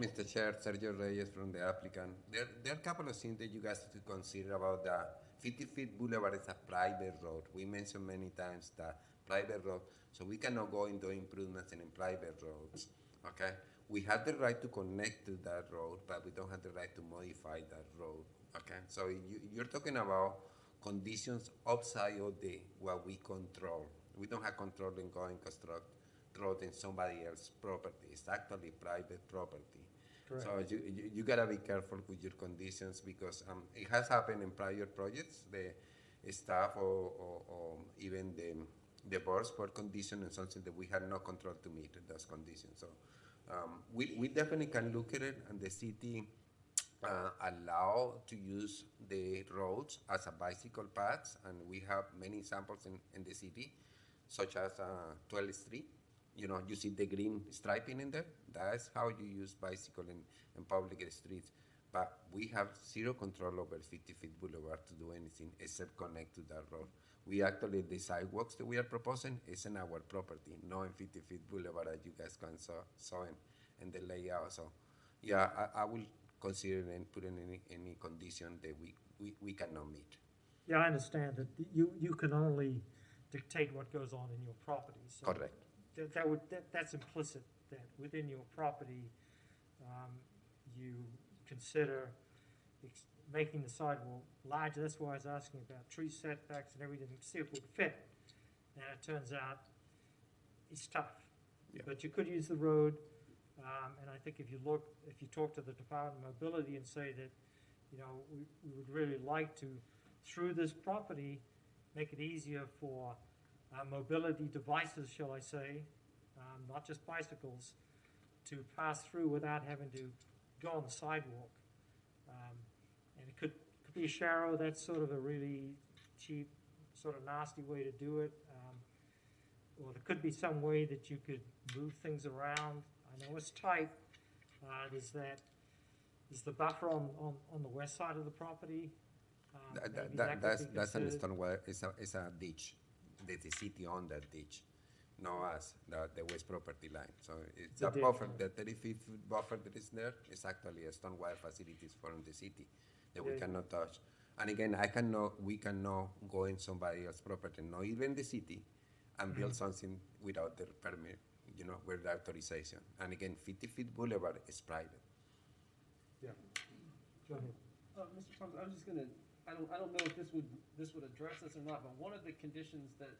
S14: Mr. Chair, Sergio Reyes from the applicant. There are a couple of things that you guys have to consider about the 50 feet boulevard is a private road. We mentioned many times that private road, so we cannot go into improvements in private roads, okay? We have the right to connect to that road, but we don't have the right to modify that road, okay? So you're talking about conditions outside of what we control. We don't have control in going construct road in somebody else's property. It's actually private property.
S1: Correct.
S14: So you gotta be careful with your conditions because it has happened in prior projects. The staff or even the boards were conditioned on something that we had no control to meet those conditions. So we definitely can look at it, and the city allow to use the roads as a bicycle paths, and we have many examples in the city, such as 12th Street. You know, you see the green striping in there. That's how you use bicycle in public streets. But we have zero control over 50 Feet Boulevard to do anything except connect to that road. We actually, the sidewalks that we are proposing is in our property, not in 50 Feet Boulevard as you guys can saw in. and the layout. So, yeah, I will consider and put in any condition that we cannot meet.
S1: Yeah, I understand that you can only dictate what goes on in your property. So
S14: Correct.
S1: That's implicit, that within your property, you consider making the sidewalk larger. That's why I was asking about tree setbacks and everything, to see if it would fit. And it turns out it's tough.
S14: Yeah.
S1: But you could use the road, and I think if you talk to the Department of Mobility and say that, you know, we would really like to, through this property, make it easier for mobility devices, shall I say, not just bicycles, to pass through without having to go on the sidewalk. And it could be a sharrow. That's sort of a really cheap, sort of nasty way to do it. Or there could be some way that you could move things around. I know it's tight. There's the buffer on the west side of the property.
S14: That's an stormwater. It's a ditch. The city on that ditch, no us, the west property line. So it's a buffer. The 30-foot buffer that is there is actually a stormwater facilities from the city that we cannot touch. And again, we cannot go in somebody else's property, not even the city, and build something without their permit, you know, without authorization. And again, 50-foot boulevard is private.
S1: Yeah. Go ahead.
S8: Mr. Thomas, I was just gonna, I don't know if this would address this or not, but one of the conditions that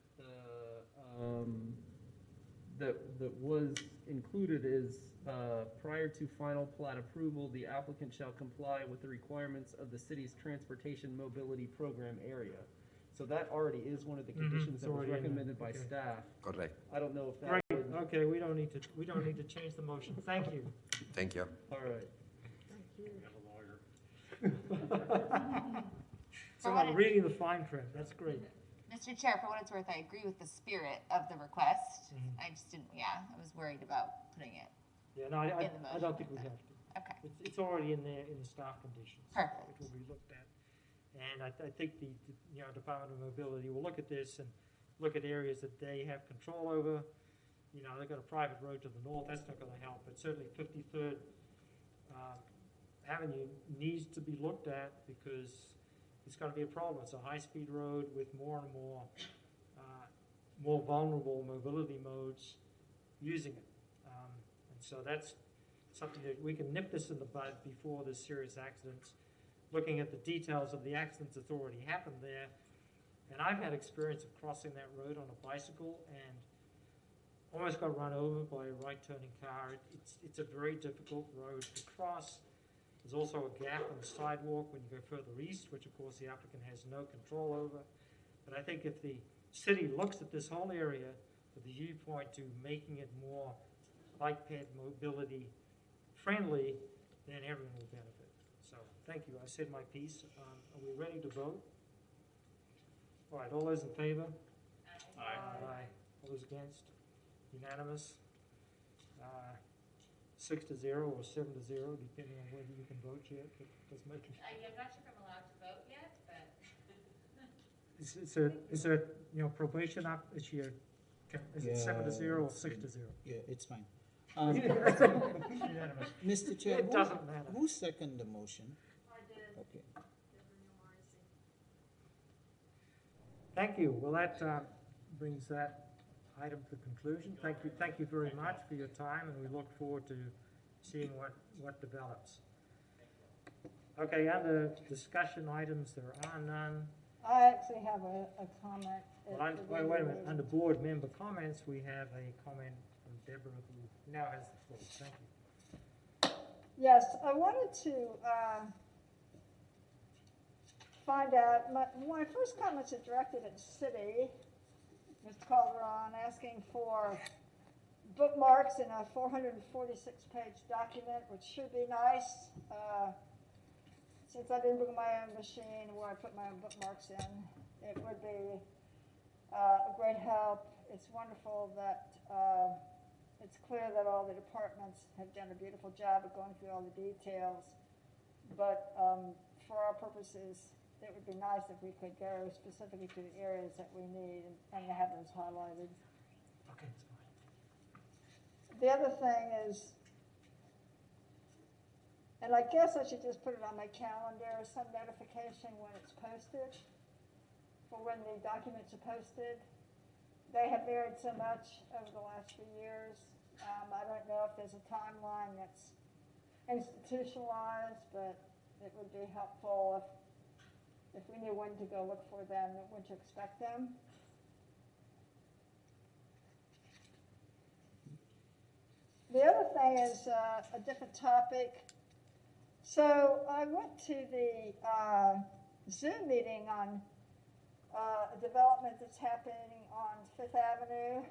S8: that was included is prior to final plat approval, the applicant shall comply with the requirements of the city's transportation mobility program area. So that already is one of the conditions that was recommended by staff.
S14: Correct.
S8: I don't know if that
S1: Great.
S8: would.
S1: Okay, we don't need to change the motion. Thank you.
S14: Thank you.
S8: All right.
S1: Someone reading the fine print. That's great.
S7: Mr. Chair, for what it's worth, I agree with the spirit of the request. I just didn't, I was worried about putting it.
S1: Yeah, no, I don't think we have to.
S7: Okay.
S1: It's already in there in the staff conditions.
S7: Perfect.
S1: It will be looked at. And I think the Department of Mobility will look at this and look at areas that they have control over. You know, they've got a private road to the north. That's not going to help. But certainly 53rd Avenue needs to be looked at because it's going to be a problem. It's a high-speed road with more and more vulnerable mobility modes using it. And so that's something that we can nip this in the bud before there's serious accidents. Looking at the details of the accidents that's already happened there. And I've had experience of crossing that road on a bicycle and almost got run over by a right-turning car. It's a very difficult road to cross. There's also a gap on the sidewalk when you go further east, which of course the applicant has no control over. But I think if the city looks at this whole area with the viewpoint to making it more bike path mobility friendly, then everyone will benefit. So thank you. I said my piece. Are we ready to vote? All right, all those in favor?
S5: Aye.
S1: Aye. All those against? Unanimous? 6-0 or 7-0, depending on whether you can vote yet. Does make it.
S7: I'm not sure if I'm allowed to vote yet, but.
S1: Is there probation up? Is it 7-0 or 6-0?
S6: Yeah, it's fine.
S1: Unanimous.
S6: Mr. Chair,
S1: It doesn't matter.
S6: who seconded the motion?
S3: I did.
S6: Okay.
S1: Thank you. Well, that brings that item to conclusion. Thank you very much for your time, and we look forward to seeing what develops. Okay, under discussion items, there are none.
S3: I actually have a comment.
S1: Well, wait a minute. Under board member comments, we have a comment from Deborah, who now has the floor. Thank you.
S3: Yes, I wanted to find out, my first comments are directed at city, Mr. Calderon, asking for bookmarks in a 446-page document, which should be nice. Since I didn't bring my own machine where I put my own bookmarks in, it would be a great help. It's wonderful that it's clear that all the departments have done a beautiful job of going through all the details. But for our purposes, it would be nice if we could go specifically to the areas that we need and have those highlighted.
S1: Okay, it's fine.
S3: The other thing is, And I guess I should just put it on my calendar, some notification when it's posted, for when the documents are posted. They have varied so much over the last few years. I don't know if there's a timeline that's institutionalized, but it would be helpful if we knew when to go look for them and when to expect them. The other thing is a different topic. So I went to the Zoom meeting on a development that's happening on Fifth Avenue,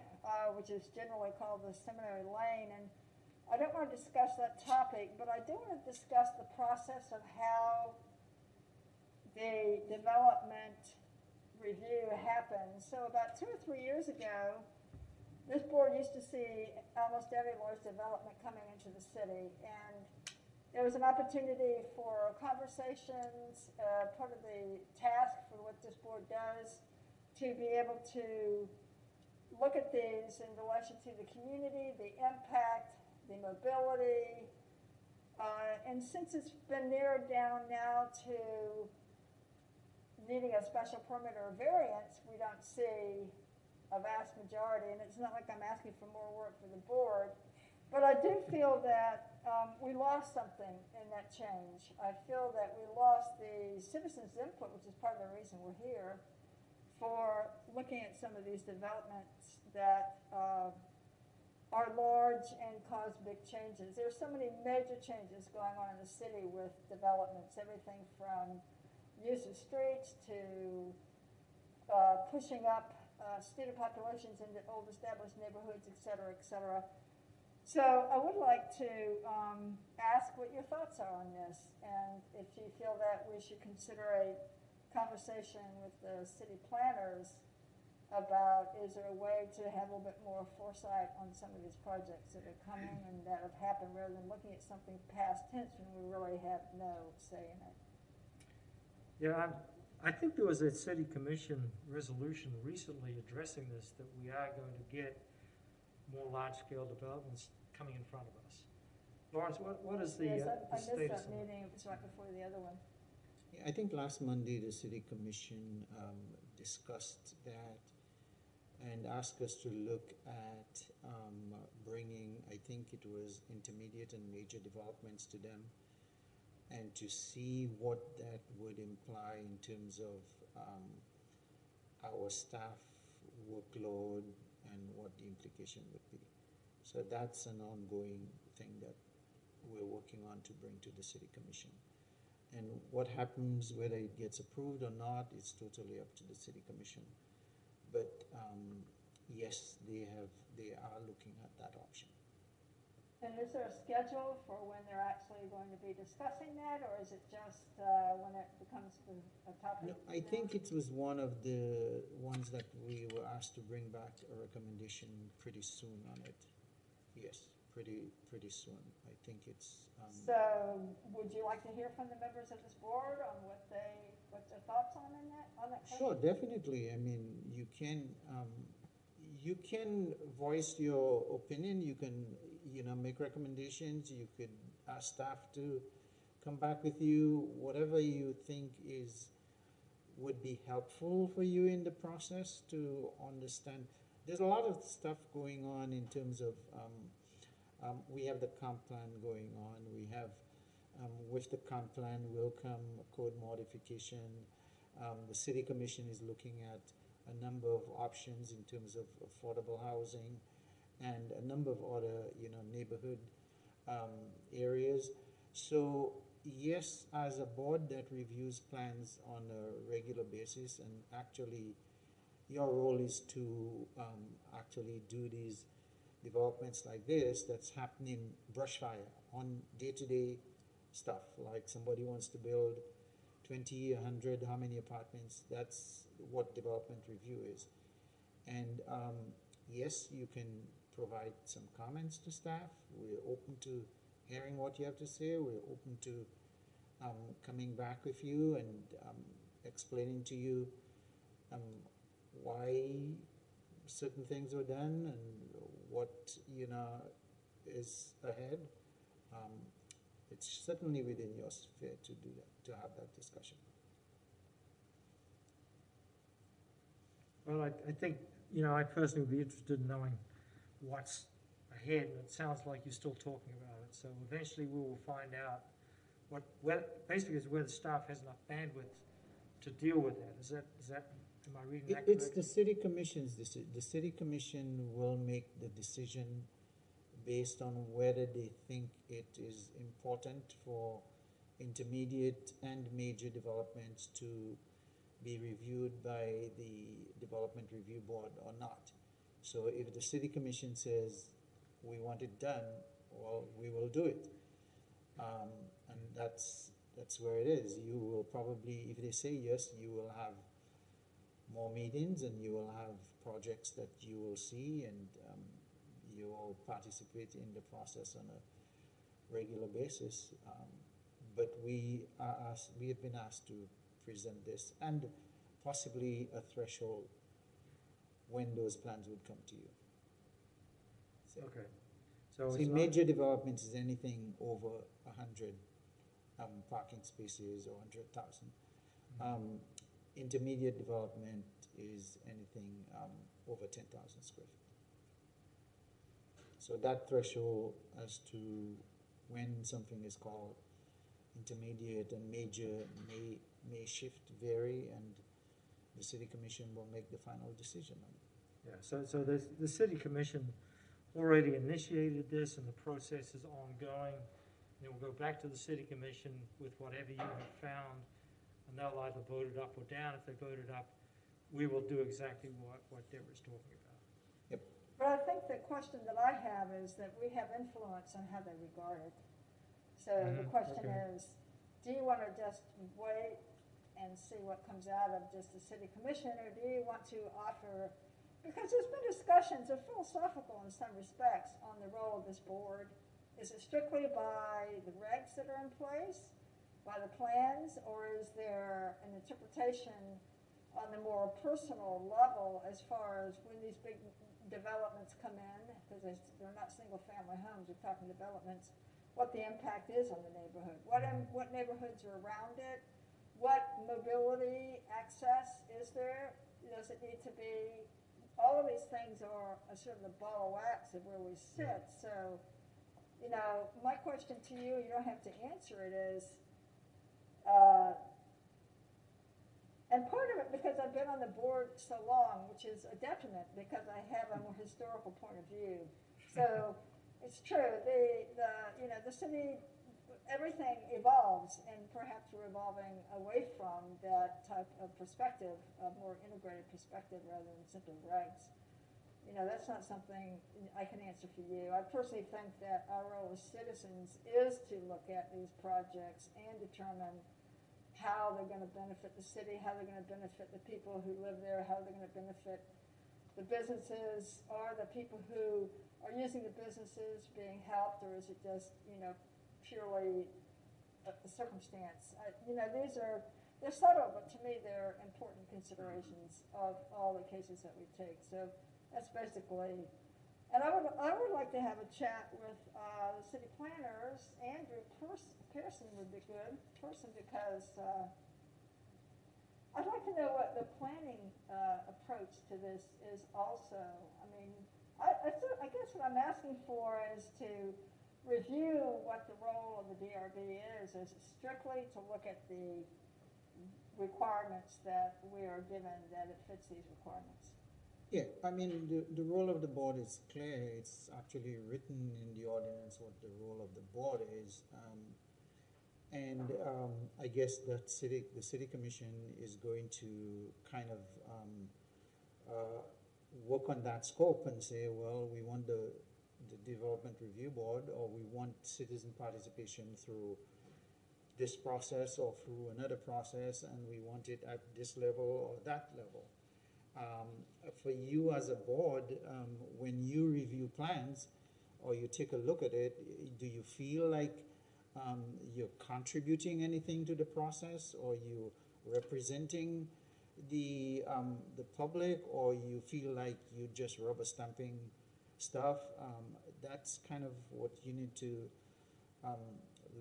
S3: which is generally called the Seminary Lane. And I don't want to discuss that topic, but I do want to discuss the process of how the development review happens. So about 2 or 3 years ago, this board used to see almost every large development coming into the city, and there was an opportunity for conversations, part of the task for what this board does, to be able to look at these in relation to the community, the impact, the mobility, and since it's been narrowed down now to needing a special permit or a variance, we don't see a vast majority, and it's not like I'm asking for more work for the board, but I do feel that we lost something in that change. I feel that we lost the citizens' input, which is part of the reason we're here, for looking at some of these developments that are large and cause big changes. There's so many major changes going on in the city with developments, everything from use of streets to pushing up student populations into old established neighborhoods, et cetera, et cetera. So I would like to ask what your thoughts are on this, and if you feel that we should consider a conversation with the city planners about, is there a way to have a little bit more foresight on some of these projects that are coming and that have happened, rather than looking at something past tense when we really have no say in it.
S1: Yeah, I think there was a city commission resolution recently addressing this, that we are going to get more large-scale developments coming in front of us. Lawrence, what is the,
S3: Yes,
S1: the
S3: I missed
S1: status
S3: that
S1: of it?
S3: meeting. It was right before the other one.
S6: Yeah, I think last Monday the city commission discussed that and asked us to look at bringing, I think it was intermediate and major developments to them, and to see what that would imply in terms of our staff workload and what the implication would be. So that's an ongoing thing that we're working on to bring to the city commission. And what happens, whether it gets approved or not, is totally up to the city commission. But yes, they are looking at that option.
S3: And is there a schedule for when they're actually going to be discussing that, or is it just when it becomes a topic?
S6: No, I think it was one of the ones that we were asked to bring back a recommendation pretty soon on it. Yes, pretty soon. I think it's.
S3: So, would you like to hear from the members of this board on what their thoughts on that question?
S6: Sure, definitely. I mean, you can voice your opinion. You can, make recommendations. You could ask staff to come back with you, whatever you think would be helpful for you in the process to understand. There's a lot of stuff going on in terms of, we have the comp plan going on. We have, with the comp plan will come a code modification. The city commission is looking at a number of options in terms of affordable housing and a number of other, neighborhood areas. So yes, as a board that reviews plans on a regular basis, and actually your role is to actually do these developments like this that's happening brush fire on day-to-day stuff, like somebody wants to build 20, 100, how many apartments. That's what development review is. And yes, you can provide some comments to staff. We're open to hearing what you have to say. We're open to coming back with you and explaining to you why certain things were done and what is ahead. it's certainly within your sphere to do that, to have that discussion.
S1: Well, I think, I personally would be interested in knowing what's ahead, and it sounds like you're still talking about it. So eventually we will find out basically is whether staff has enough bandwidth to deal with that. Is that, am I reading that correctly?
S6: It's the city commission's decision. The city commission will make the decision based on whether they think it is important for intermediate and major developments to be reviewed by the Development Review Board or not. So if the city commission says we want it done, well, we will do it. And that's where it is. You will probably, if they say yes, you will have more meetings and you will have projects that you will see, and you will participate in the process on a regular basis. But we have been asked to present this and possibly a threshold when those plans would come to you. So,
S1: Okay. So
S6: see,
S1: it's
S6: major developments is anything over 100 parking spaces or 100,000. Intermediate development is anything over 10,000 square feet. So that threshold as to when something is called intermediate and major may shift, vary, and the city commission will make the final decision on it.
S1: Yeah, so the city commission already initiated this, and the process is ongoing. And it will go back to the city commission with whatever you have found, and they'll either vote it up or down. If they vote it up, we will do exactly what Deborah's talking about.
S6: Yep.
S3: But I think the question that I have is that we have influence on how they regard it. So the question is, do you want to just wait and see what comes out of just the city commission, or do you want to offer, because there's been discussions, they're philosophical in some respects, on the role of this board. Is it strictly by the regs that are in place, by the plans, or is there an interpretation on the more personal level as far as when these big developments come in, because they're not single-family homes, we're talking developments, what the impact is on the neighborhood, what neighborhoods are around it, what mobility access is there, does it need to be, all of these things are a sort of the ball of wax of where we sit. So, my question to you, you don't have to answer it, is, and part of it because I've been on the board so long, which is a detriment because I have a more historical point of view. So it's true, the city, everything evolves, and perhaps we're evolving away from that type of perspective, a more integrated perspective rather than simply regs. That's not something I can answer for you. I personally think that our role as citizens is to look at these projects and determine how they're going to benefit the city, how they're going to benefit the people who live there, how they're going to benefit the businesses, or the people who are using the businesses being helped, or is it just, purely a circumstance? They're subtle, but to me they're important considerations of all the cases that we take. So that's basically, and I would like to have a chat with the city planners. Andrew Pearson would be good, because I'd like to know what the planning approach to this is also. I mean, I guess what I'm asking for is to review what the role of the DRB is it strictly to look at the requirements that we are given, that it fits these requirements.
S6: Yeah, I mean, the role of the board is clear. It's actually written in the ordinance what the role of the board is. I guess that the city commission is going to kind of work on that scope and say, well, we want the development review board, or we want citizen participation through this process or through another process, and we want it at this level or that level. For you as a board, when you review plans or you take a look at it, do you feel like you're contributing anything to the process, or you representing the public, or you feel like you just rubber stamping stuff? That's kind of what you need to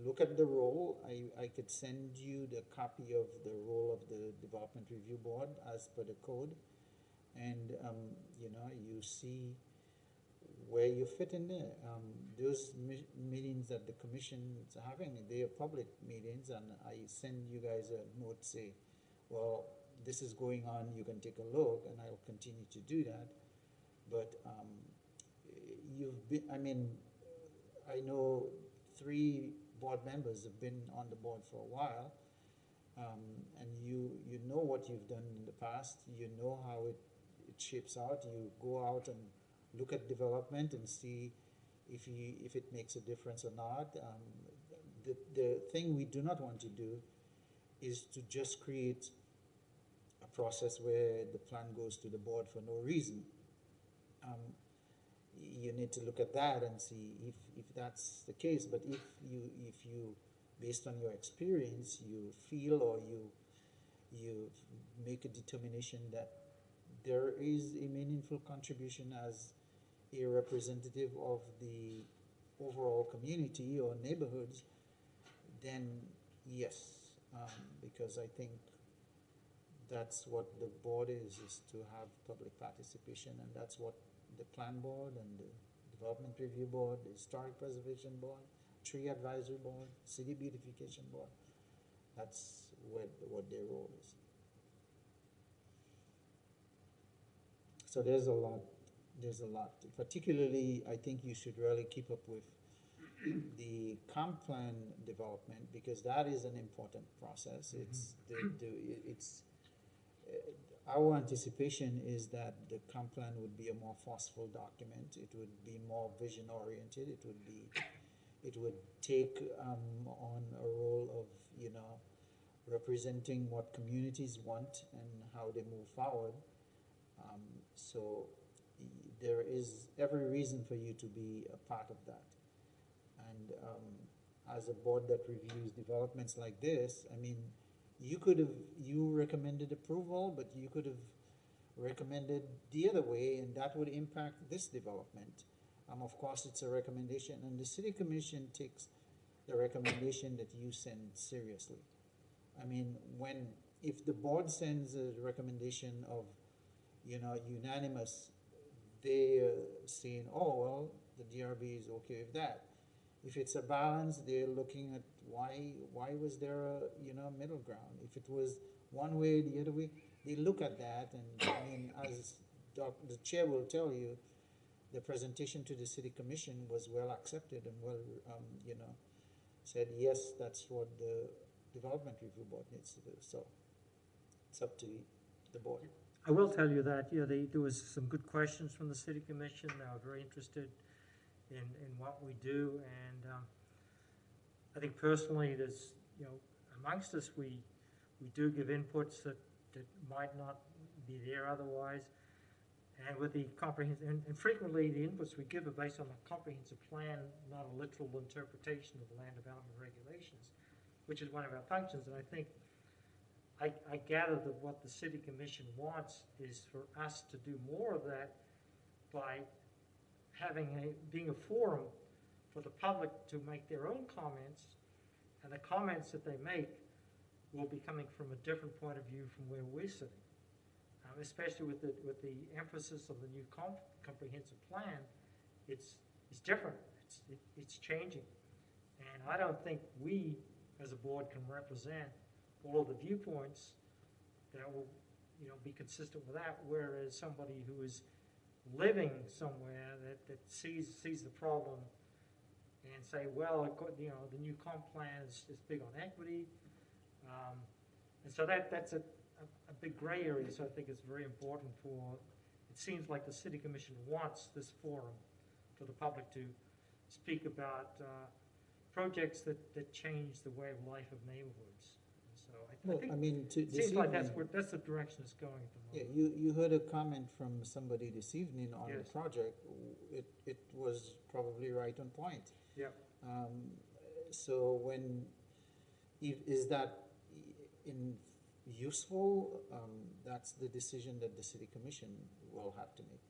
S6: look at the role. I could send you the copy of the role of the Development Review Board as per the code. And, you know, you see where you fit in there. Those meetings that the commission is having, they are public meetings, and I send you guys a note, say, well, this is going on, you can take a look, and I'll continue to do that. But you've been, I mean, I know 3 board members have been on the board for a while, and you know what you've done in the past, you know how it shapes out. You go out and look at development and see if it makes a difference or not. The thing we do not want to do is to just create a process where the plan goes to the board for no reason. You need to look at that and see if that's the case. But if you based on your experience, you feel or you make a determination that there is a meaningful contribution as a representative of the overall community or neighborhoods, then yes, because I think that's what the board is to have public participation, and that's what the plan board and the development review board, the historic preservation board, tree advisory board, city beautification board, that's what their role is. So there's a lot. Particularly, I think you should really keep up with the comp plan development, because that is an important process. It's our anticipation is that the comp plan would be a more forceful document. It would be more vision oriented. It would take on a role of, you know, representing what communities want and how they move forward. So there is every reason for you to be a part of that. And as a board that reviews developments like this, I mean, you recommended approval, but you could have recommended the other way, and that would impact this development. Of course, it's a recommendation, and the city commission takes the recommendation that you send seriously. I mean, if the board sends a recommendation of, you know, unanimous, they're saying, oh, well, the DRB is okay with that. If it's a balance, they're looking at why was there a, you know, middle ground. If it was one way, the other way, they look at that. And I mean, as the chair will tell you, the presentation to the city commission was well accepted and well, you know, said, yes, that's what the development review board needs to do. So it's up to the board.
S1: I will tell you that, yeah, there was some good questions from the city commission. They were very interested in what we do, and I think personally, there's, you know, amongst us, we do give inputs that might not be there otherwise, and with the comprehensive, and frequently the inputs we give are based on a comprehensive plan, not a literal interpretation of the land development regulations, which is one of our functions. And I think I gather that what the city commission wants is for us to do more of that by being a forum for the public to make their own comments, and the comments that they make will be coming from a different point of view from where we're sitting. Especially with the emphasis of the new comprehensive plan, it's different. It's changing, and I don't think we, as a board, can represent all of the viewpoints that will, you know, be consistent with that. Whereas somebody who is living somewhere that sees the problem and say, well, you know, the new comp plan is big on equity, and so that's a big gray area. So I think it's very important it seems like the city commission wants this forum for the public to speak about projects that change the way of life of neighborhoods. So I think it seems like that's the direction it's going at the moment.
S6: Yeah, you heard a comment from somebody this evening on the project. It was probably right on point.
S1: Yeah.
S6: So is that useful? That's the decision that the city commission will have to make.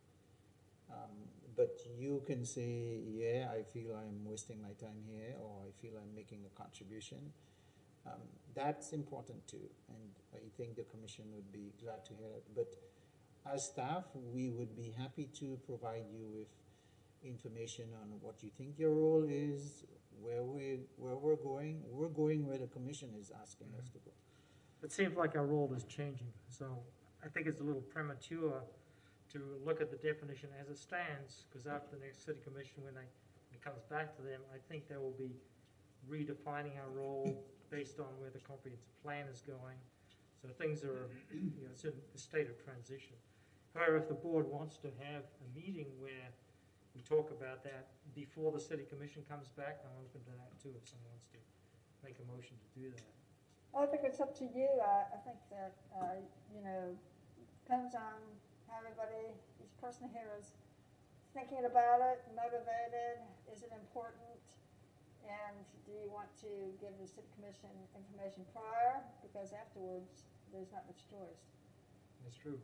S6: But you can say, yeah, I feel I'm wasting my time here, or I feel I'm making a contribution. That's important too, and I think the commission would be glad to hear it. But as staff, we would be happy to provide you with information on what you think your role is, where we're going. We're going where the commission is asking us to go.
S1: It seems like our role is changing, so I think it's a little premature to look at the definition as it stands, because after the next city commission, when it comes back to them, I think they will be redefining our role based on where the comprehensive plan is going. So things are, it's in a state of transition. However, if the board wants to have a meeting where we talk about that before the city commission comes back, I'm open to that too, if someone wants to make a motion to do that.
S3: Well, I think it's up to you. I think that, depends on how everybody, each person here is thinking about it, motivated, is it important? And do you want to give the city commission information prior? Because afterwards, there's not much choice.
S1: That's true.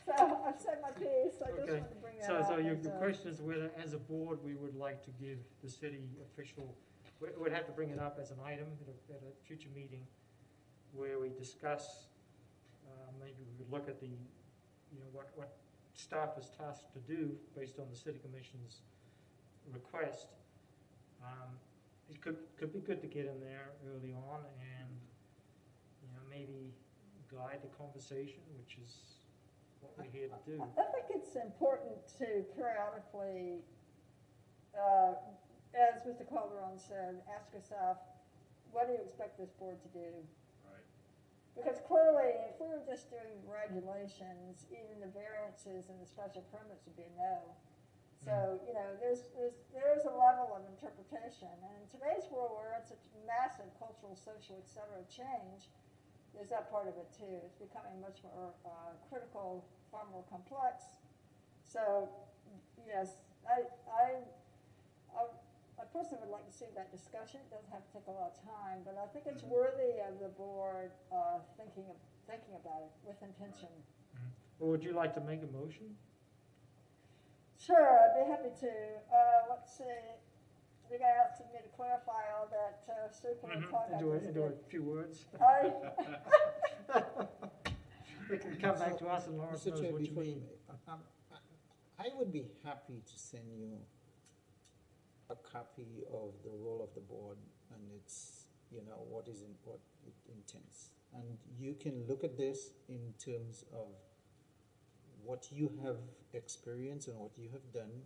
S3: So I've said my piece. I just wanted to bring that up.
S1: So your question is whether, as a board, we would like to give the city official, we would have to bring it up as an item at a future meeting where we discuss, maybe we would look at the, what staff is tasked to do based on the city commission's request. It could be good to get in there early on and, maybe guide the conversation, which is what we're here to do.
S3: I think it's important to periodically, as Mr. Calderon said, ask yourself, what do you expect this board to do?
S5: Right.
S3: Because clearly, if we were just doing regulations, even the variances and the special permits would be a no. So, there's a level of interpretation. And in today's world where it's such massive cultural, social, et cetera, change, there's that part of it too. It's becoming much more critical, far more complex. So, yes, I personally would like to see that discussion. It doesn't have to take a lot of time, but I think it's worthy of the board thinking about it with intention.
S1: Well, would you like to make a motion?
S3: Sure, I'd be happy to. Let's see. The guy asked me to clarify all that super talk I just
S1: Into a
S3: did.
S1: few words.
S3: I
S1: It can come back to us and Lawrence
S6: Mr.
S1: knows
S6: Chair,
S1: what you
S6: before
S1: mean.
S6: I would be happy to send you a copy of the role of the board and its, what it intends. And you can look at this in terms of what you have experienced and what you have done,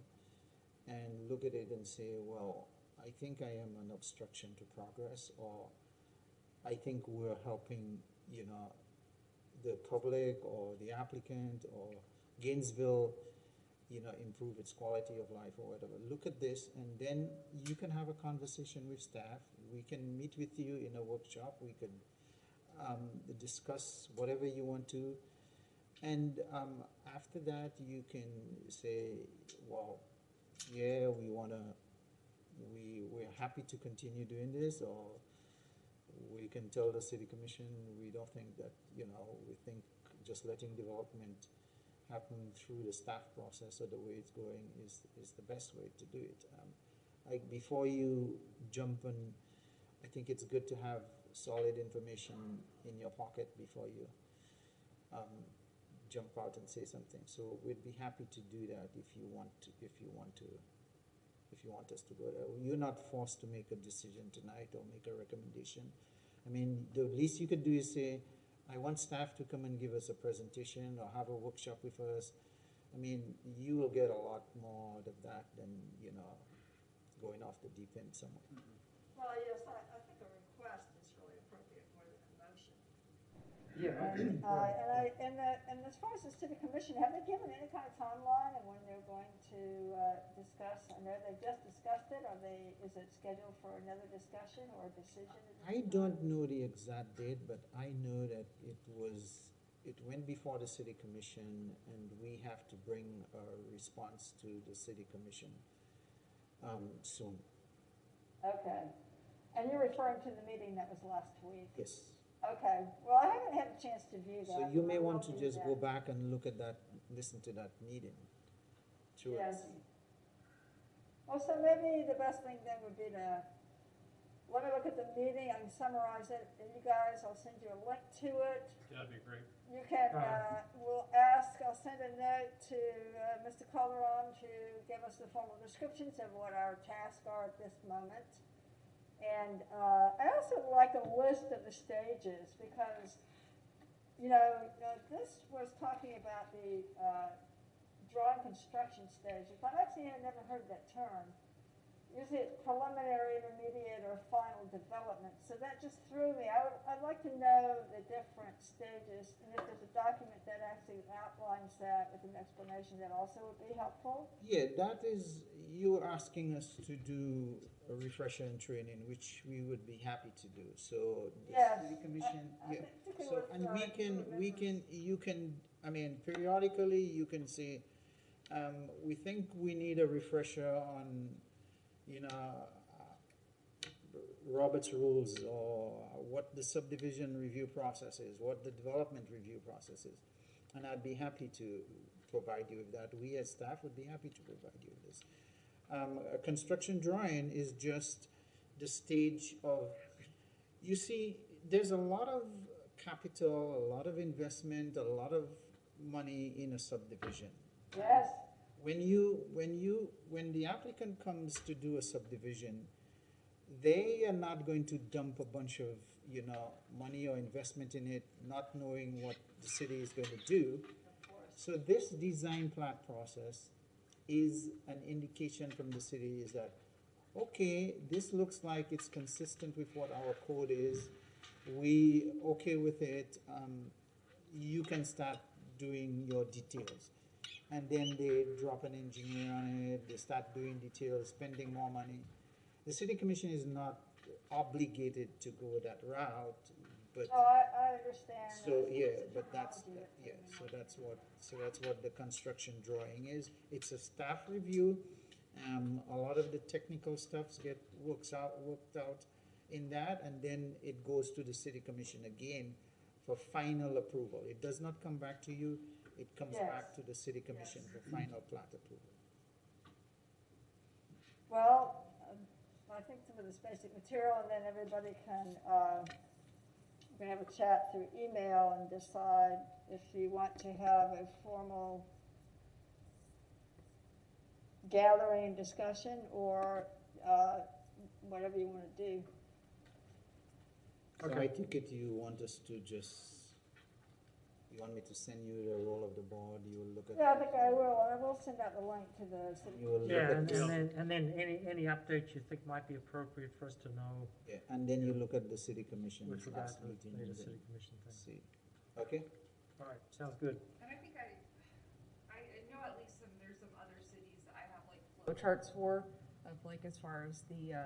S6: and look at it and say, well, I think I am an obstruction to progress, or I think we're helping, the public or the applicant or Gainesville, improve its quality of life or whatever. Look at this, and then you can have a conversation with staff. We can meet with you in a workshop. We could discuss whatever you want to. And after that, you can say, well, yeah, we're happy to continue doing this, or we can tell the city commission we don't think that, we think just letting development happen through the staff process or the way it's going is the best way to do it. Before you jump on, I think it's good to have solid information in your pocket before you jump out and say something. So we'd be happy to do that if you want us to go there. You're not forced to make a decision tonight or make a recommendation. I mean, the least you could do is say, I want staff to come and give us a presentation or have a workshop with us. I mean, you will get a lot more out of that than, going off the deep end somewhere.
S3: Well, yes, I think a request is really appropriate more than a motion.
S1: Yeah.
S3: And as far as the city commission, have they given any kind of timeline on when they're going to discuss? I know they've just discussed it. Is it scheduled for another discussion or a decision?
S6: I don't know the exact date, but I know that it went before the city commission, and we have to bring a response to the city commission soon.
S3: Okay. And you're referring to the meeting that was last week?
S6: Yes.
S3: Okay. Well, I haven't had a chance to view that.
S6: So you may
S3: I will
S6: want to
S3: do
S6: just
S3: that.
S6: go back and look at that, listen to that meeting. to it.
S3: Yes. Also, maybe the best thing then would be to, let me look at the meeting, I can summarize it, and you guys, I'll send you a link to it.
S5: That'd be great.
S3: You can, we'll ask, I'll send a note to Mr. Calderon to give us the formal descriptions of what our tasks are at this moment. And I also would like a list of the stages because, this was talking about the drawing construction stage. If I actually had never heard that term. Usually it's preliminary, intermediate, or final development. So that just threw me. I'd like to know the different stages, and if there's a document that actually outlines that with an explanation, that also would be helpful.
S6: Yeah, that is, you're asking us to do a refresher and training, which we would be happy to do. So the
S3: Yes,
S6: city commission,
S3: I
S6: yeah.
S3: think it
S6: So,
S3: was,
S6: and you can, periodically you can say, we think we need a refresher on, Robert's rules, or what the subdivision review process is, what the development review process is. And I'd be happy to provide you with that. We as staff would be happy to provide you with this. A construction drawing is just the stage of, you see, there's a lot of capital, a lot of investment, a lot of money in a subdivision.
S3: Yes.
S6: When the applicant comes to do a subdivision, they are not going to dump a bunch of, money or investment in it, not knowing what the city is going to do. So this design plat process is an indication from the city is that, okay, this looks like it's consistent with what our code is. We okay with it. You can start doing your details. And then they drop an engineer on it, they start doing details, spending more money. The city commission is not obligated to go that route, but.
S3: Oh, I understand.
S6: So, yeah,
S3: It's a
S6: but that's,
S3: technology
S6: yeah, so that's what the construction drawing is. It's a staff review. A lot of the technical stuffs get worked out in that, and then it goes to the city commission again for final approval. It does not come back to you. It comes
S3: Yes.
S6: back to the city commission for final plat approval.
S3: Well, I think some of this basic material, and then everybody can, we can have a chat through email and decide if you want to have a formal gathering discussion or whatever you want to do.
S6: So I take it you want us to you want me to send you the roll of the board, you will look at.
S3: Yeah, I think I will. I will send out the link to the city.
S6: You will look
S1: Yeah,
S6: at this.
S1: and then any updates you think might be appropriate for us to know
S6: Yeah, and then you look at the city commission's
S1: with regard
S6: last
S1: to
S6: meeting.
S1: the
S6: and
S1: city
S6: then
S1: commission thing.
S6: see. Okay?
S1: All right, sounds good.
S9: And I think I know at least there's some other cities that I have like flow charts for, of like as far as the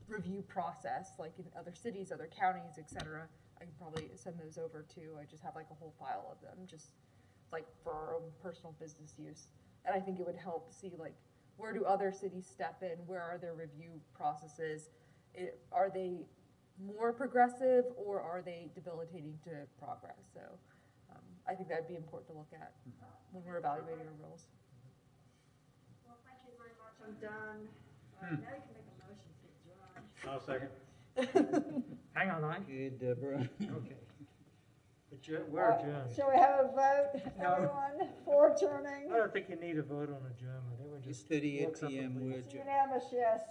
S9: review process, like in other cities, other counties, etc. I can probably send those over too. I just have like a whole file of them, just like for our own personal business use. And I think it would help see like where do other cities step in? Where are their review processes? Are they more progressive or are they debilitating to progress? So I think that'd be important to look at when we're evaluating our rules.
S3: Well, thank you very much. I'm done. Now you can make a motion to adjourn.
S5: I'll second.
S1: Hang on,
S6: Okay, Deborah.
S1: Okay. We're adjourned.
S3: Shall we have a vote,
S1: No.
S3: everyone, for adjourning?
S1: I don't think you need a vote on adjournment. It would
S6: It's
S1: just
S6: 38
S1: works up
S6: PM,
S1: a
S6: we're
S1: lead.
S3: It's
S6: adjourned.
S3: unanimous, yes.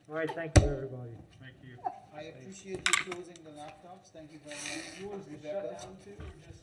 S1: All right, thank you, everybody.
S5: Thank you.
S6: I appreciate you closing the laptops, thank you very much.
S8: You want us to shut down too, or just?